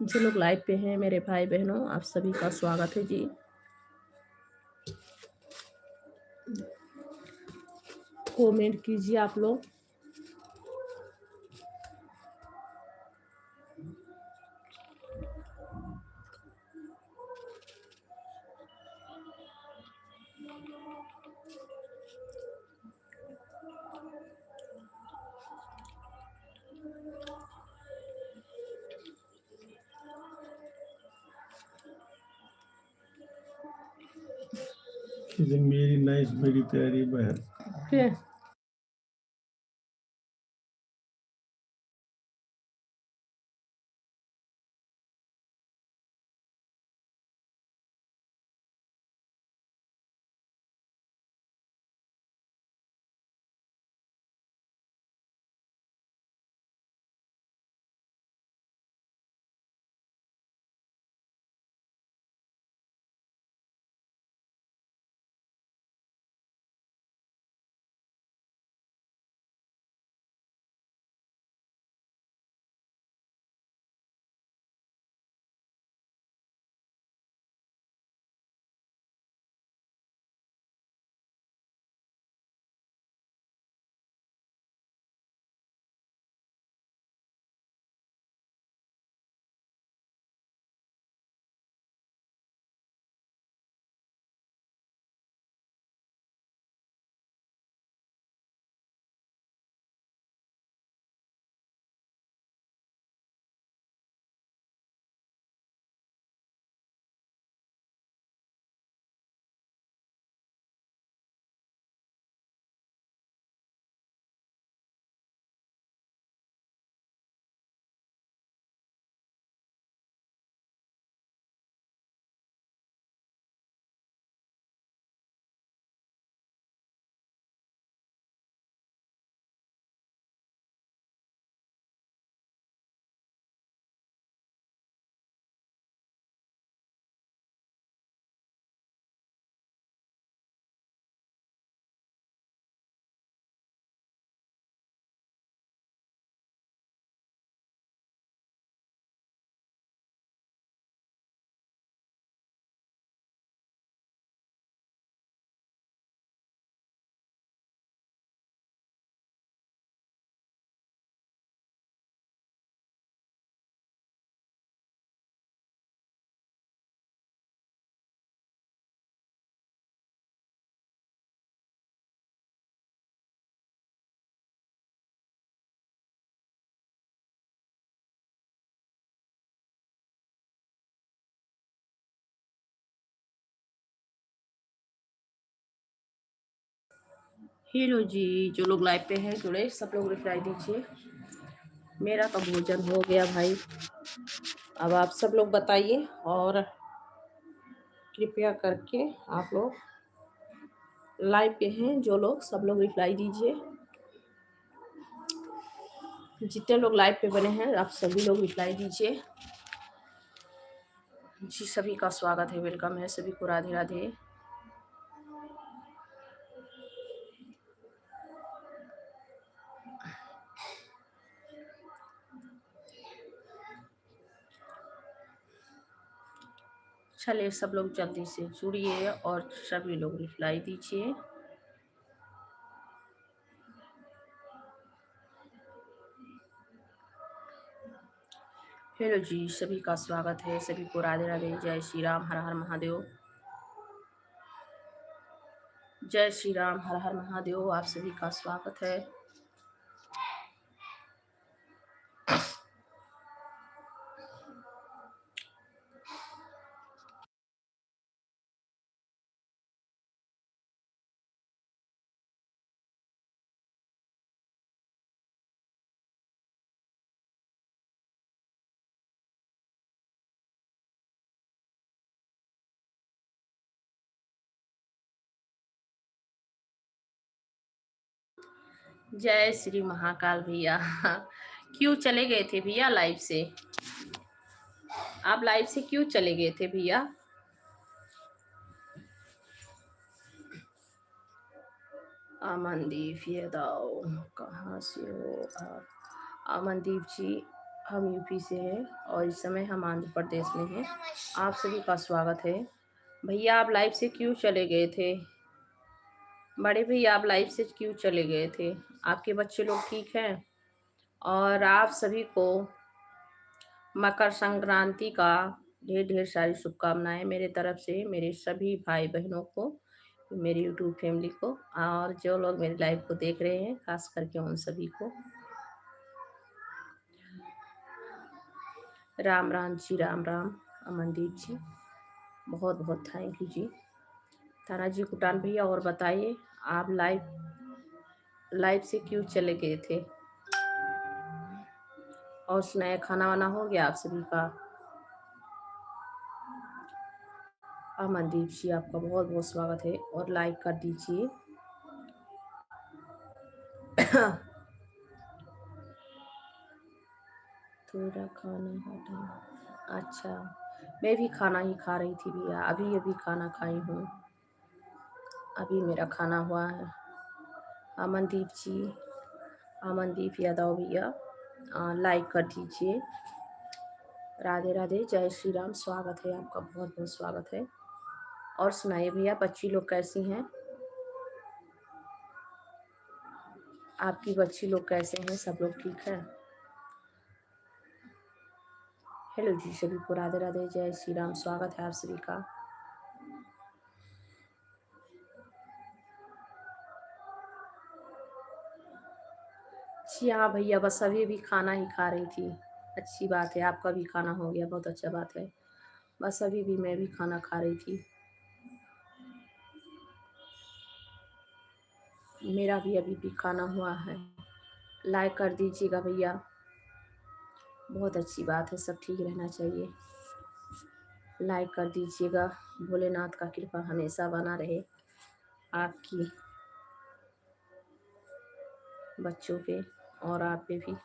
जो लोग लाइव पे हैं मेरे भाई बहनों, आप सभी का स्वागत है जी। कमेंट कीजिए आप लोग। मेरी नाइस, मेरी प्यारी बहन। फिर हेलो जी, जो लोग लाइव पे हैं जुड़े सब लोग रिप्लाई दीजिए। मेरा तो भोजन हो गया भाई। अब आप सब लोग बताइए और कृपया करके आप लोग लाइव पे हैं जो लोग सब लोग रिप्लाई दीजिए। जितने लोग लाइव पे बने हैं आप सभी लोग रिप्लाई दीजिए। जी सभी का स्वागत है, वेलकम है सभी को, राधे राधे। चलिए सब लोग जल्दी से जुड़िए और सभी लोग रिप्लाई दीजिए। हेलो जी, सभी का स्वागत है, सभी को राधे राधे, जय श्री राम, हर हर महादेव। जय श्री राम, हर हर महादेव, आप सभी का स्वागत है। जय श्री महाकाल भैया। क्यों चले गए थे भैया लाइव से? आप लाइव से क्यों चले गए थे भैया? अमनदीप यादव कहाँ से हो आप? अमनदीप जी, हम यूपी से हैं और इस समय हम आंध्र प्रदेश में हैं। आप सभी का स्वागत है। भैया आप लाइव से क्यों चले गए थे? बड़े भैया आप लाइव से क्यों चले गए थे? आपके बच्चे लोग ठीक हैं? और आप सभी को मकर संक्रांति का ढेर ढेर सारी शुभकामनाएं मेरे तरफ से, मेरे सभी भाई बहनों को, मेरी यूट्यूब फैमिली को, और जो लोग मेरे लाइव को देख रहे हैं खास करके उन सभी को। राम राम जी, राम राम। अमनदीप जी बहुत बहुत थैंक यू जी। तारा जी कुटान भैया और बताइए, आप लाइव से क्यों चले गए थे? और सुनाए, खाना वाना हो गया आप सभी का? अमनदीप जी आपका बहुत बहुत स्वागत है और लाइक कर दीजिए। थोड़ा खाना हटा। अच्छा, मैं भी खाना ही खा रही थी भैया, अभी अभी खाना खाई हूँ, अभी मेरा खाना हुआ है। अमनदीप जी, अमनदीप यादव भैया लाइक कर दीजिए। राधे राधे, जय श्री राम, स्वागत है आपका, बहुत बहुत स्वागत है। और सुनाइए भैया, बच्ची लोग कैसी हैं? आपकी बच्ची लोग कैसे हैं? सब लोग ठीक है? हेलो जी, सभी को राधे राधे, जय श्री राम, स्वागत है आप सभी का। जी हाँ भैया, बस अभी अभी खाना ही खा रही थी। अच्छी बात है, आपका भी खाना हो गया, बहुत अच्छा बात है। बस अभी भी मैं भी खाना खा रही थी, मेरा भी अभी भी खाना हुआ है। लाइक कर दीजिएगा भैया, बहुत अच्छी बात है, सब ठीक रहना चाहिए। लाइक कर दीजिएगा, भोलेनाथ का कृपा हमेशा बना रहे आपकी बच्चों पे और आप पे भी।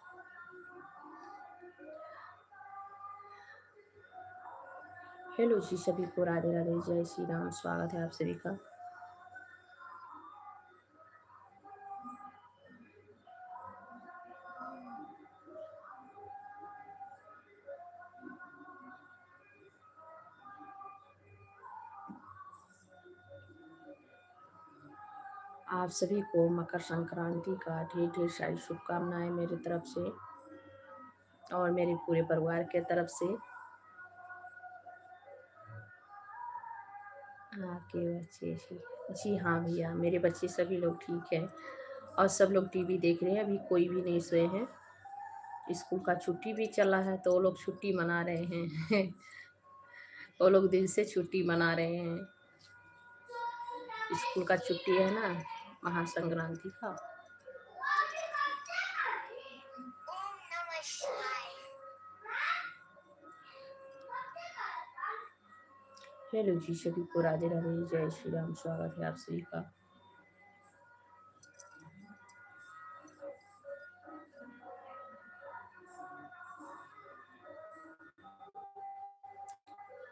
हेलो जी, सभी को राधे राधे, जय श्री राम, स्वागत है आप सभी का। आप सभी को मकर संक्रांति का ढेर ढेर सारी शुभकामनाएं मेरी तरफ से और मेरे पूरे परिवार के तरफ से। आपके बच्चे जी हाँ भैया, मेरे बच्चे सभी लोग ठीक है और सब लोग टीवी देख रहे हैं, अभी कोई भी नहीं सोए हैं। स्कूल का छुट्टी भी चला है तो वो लोग छुट्टी मना रहे हैं। वो लोग दिन से छुट्टी मना रहे हैं, स्कूल का छुट्टी है ना, महासंक्रांति का। हेलो जी, सभी को राधे राधे, जय श्री राम। स्वागत है आप सभी का।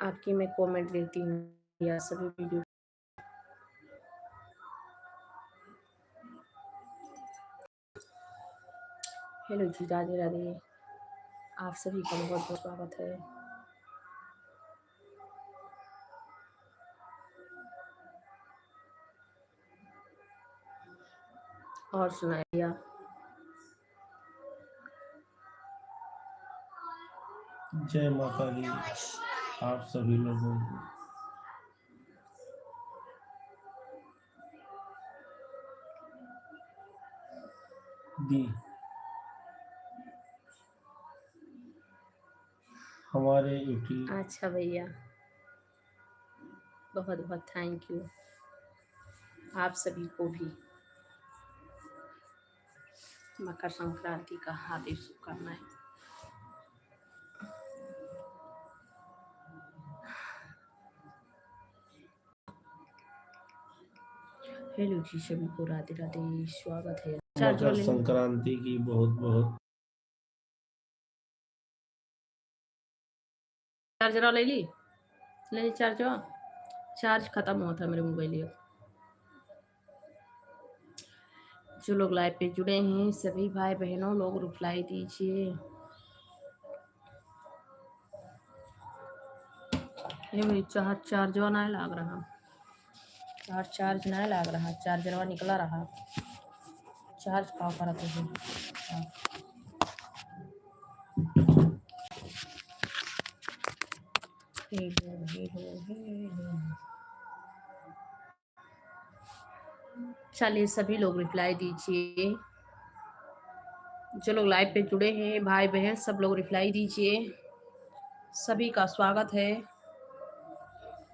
आपकी मैं कमेंट देती हूँ या सभी वीडियो। हेलो जी, राधे राधे, आप सभी का बहुत बहुत स्वागत है। और सुनाइए। जय माता दी आप सभी लोगों को। दी हमारे यूट्यूब। अच्छा भैया, बहुत बहुत थैंक यू। आप सभी को भी मकर संक्रांति का हार्दिक शुभकामनाएं। हेलो जी, सभी को राधे राधे, स्वागत है। मकर संक्रांति की बहुत बहुत चार्जर ले ली, चार्जर चार्ज खत्म हुआ था मेरे मोबाइल का। जो लोग लाइव पे जुड़े हैं सभी भाई बहनों लोग रिप्लाई दीजिए। ये मेरी चार्ज नहीं लग रहा, चार्ज नहीं लग रहा, चार्जर निकला रहा। चार्ज का करते हैं। चलिए सभी लोग रिप्लाई दीजिए। जो लोग लाइव पे जुड़े हैं भाई बहन सब लोग रिप्लाई दीजिए। सभी का स्वागत है,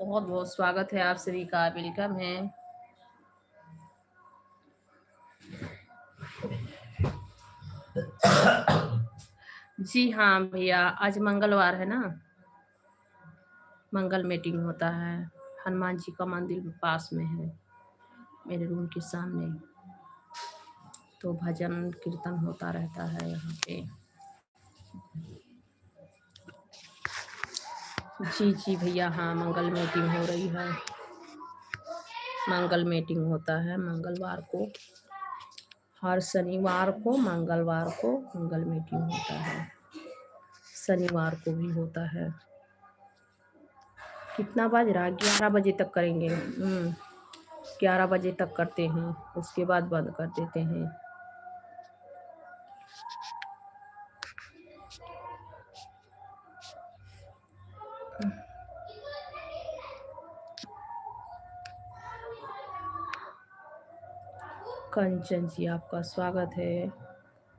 बहुत बहुत स्वागत है आप सभी का, वेलकम है। जी हाँ भैया, आज मंगलवार है ना, मंगल मीटिंग होता है। हनुमान जी का मंदिर पास में है मेरे रूम के सामने, तो भजन कीर्तन होता रहता है यहाँ पे। जी जी भैया, हाँ मंगल मीटिंग हो रही है। मंगल मीटिंग होता है मंगलवार को, हर शनिवार को मंगलवार को मंगल मीटिंग होता है, शनिवार को भी होता है। कितना बज रहा है? 11 बजे तक करेंगे। 11 बजे तक करते हैं, उसके बाद बंद कर देते हैं। कंचन जी आपका स्वागत है,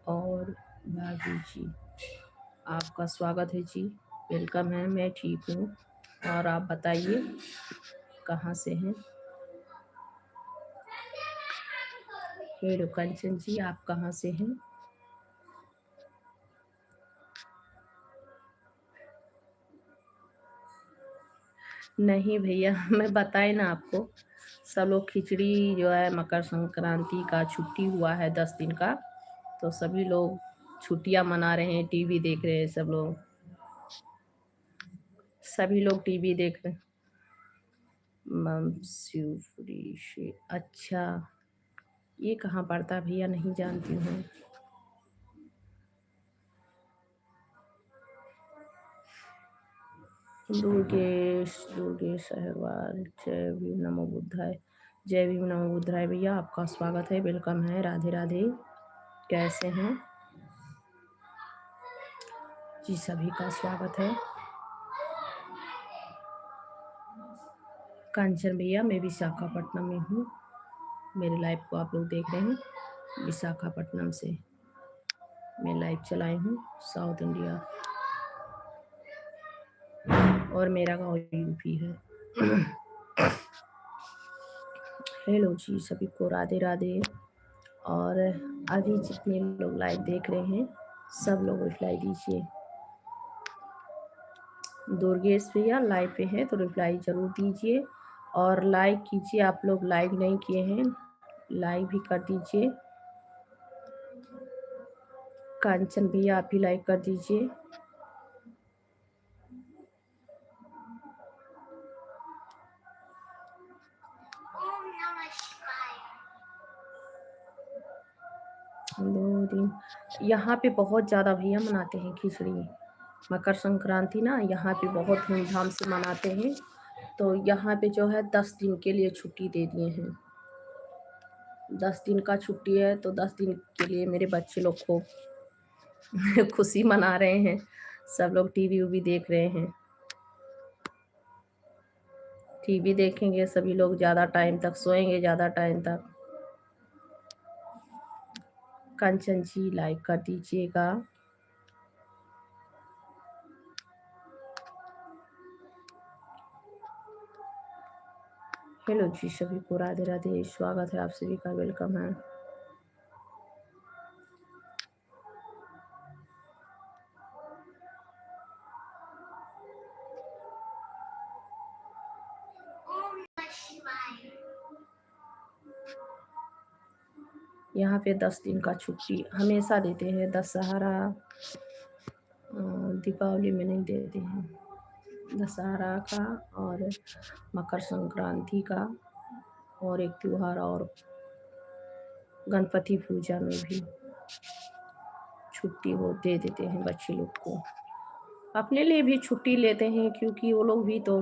और भाभी जी आपका स्वागत है जी, वेलकम है। मैं ठीक हूँ, और आप बताइए कहाँ से हैं? हेलो कंचन जी, आप कहाँ से हैं? नहीं भैया, मैं बताए ना आपको, सब लोग खिचड़ी जो है मकर संक्रांति का छुट्टी हुआ है 10 दिन का, तो सभी लोग छुट्टियां मना रहे हैं, टीवी देख रहे हैं सब लोग, सभी लोग टीवी देख रहे हैं। शिवपुरी से, अच्छा ये कहाँ पड़ता भैया? नहीं जानती हूँ। दुर्गेश अहरवाल, जय भीम नमो बुद्धाय। जय भीम नमो बुद्धाय भैया, आपका स्वागत है, वेलकम है, राधे राधे, कैसे हैं जी? सभी का स्वागत है। कांचन भैया, मैं विशाखापट्टनम में हूँ, मेरे लाइव को आप लोग देख रहे हैं, विशाखापट्टनम से मैं लाइव चलाई हूँ, साउथ इंडिया, और मेरा गाँव यूपी है। हेलो जी, सभी को राधे राधे। और अभी जितने लोग लाइव देख रहे हैं सब लोग रिप्लाई दीजिए। दुर्गेश भैया लाइव पे हैं तो रिप्लाई ज़रूर दीजिए और लाइक कीजिए। आप लोग लाइक नहीं किए हैं, लाइक भी कर दीजिए। कांचन भैया आप भी लाइक कर दीजिए। दो दिन यहाँ पे बहुत ज़्यादा भैया मनाते हैं खिचड़ी। मकर संक्रांति ना यहाँ पे बहुत धूमधाम से मनाते हैं। तो यहाँ पे जो है 10 दिन के लिए छुट्टी दे दिए हैं। 10 दिन का छुट्टी है तो 10 दिन के लिए मेरे बच्चे लोग को खुशी मना रहे हैं। सब लोग टीवी उवी देख रहे हैं। टीवी देखेंगे सभी लोग, ज़्यादा टाइम तक सोएंगे, ज़्यादा टाइम तक। कंचन जी लाइक कर दीजिएगा। हेलो जी, सभी को राधे राधे। स्वागत है आप सभी का, वेलकम है। यहाँ पे 10 दिन का छुट्टी हमेशा देते हैं। दशहरा दीपावली में नहीं देते हैं, दशहरा का और मकर संक्रांति का और एक त्योहार और गणपति पूजा में भी छुट्टी वो दे देते हैं बच्चे लोग को। अपने लिए भी छुट्टी लेते हैं क्योंकि वो लोग भी तो,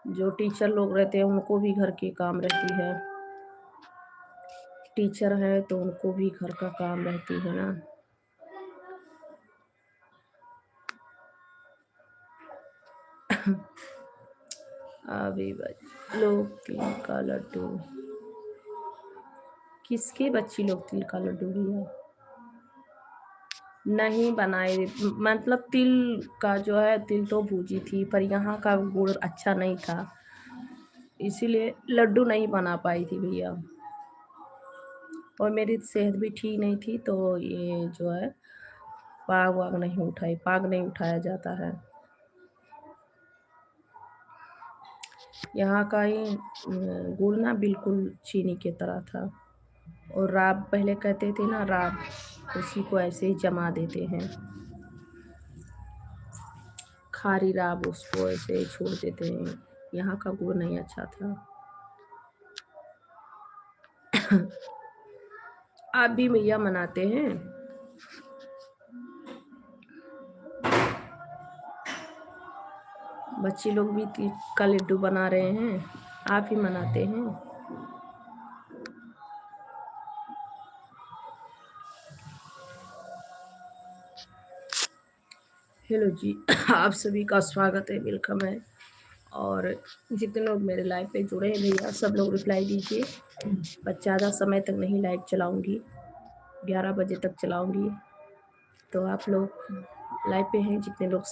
जो टीचर लोग रहते हैं उनको भी घर की काम रहती है। टीचर है तो उनको भी घर का काम रहती है ना। अभी लोग तिल का लड्डू, किसके बच्ची लोग तिल का लड्डू लिया? नहीं बनाए, मतलब तिल का जो है, तिल तो भूजी थी पर यहाँ का गुड़ अच्छा नहीं था, इसीलिए लड्डू नहीं बना पाई थी भैया। और मेरी सेहत भी ठीक नहीं थी तो ये जो है पाग वाग नहीं उठाई, पाग नहीं उठाया जाता है। यहाँ का ही गुड़ ना बिल्कुल चीनी की तरह था। और राब पहले कहते थे ना, राब, उसी को ऐसे ही जमा देते हैं, खारी राब, उसको ऐसे ही छोड़ देते हैं। यहाँ का गुड़ नहीं अच्छा था। आप भी भैया मनाते हैं? बच्चे लोग भी तिल का लड्डू बना रहे हैं, आप ही मनाते हैं? हेलो जी, आप सभी का स्वागत है, वेलकम है। और जितने लोग मेरे लाइव पे जुड़े हैं भैया सब लोग रिप्लाई दीजिए। पर ज़्यादा समय तक नहीं लाइव चलाऊंगी, 11 बजे तक चलाऊंगी। तो आप लोग लाइव पे हैं जितने लोग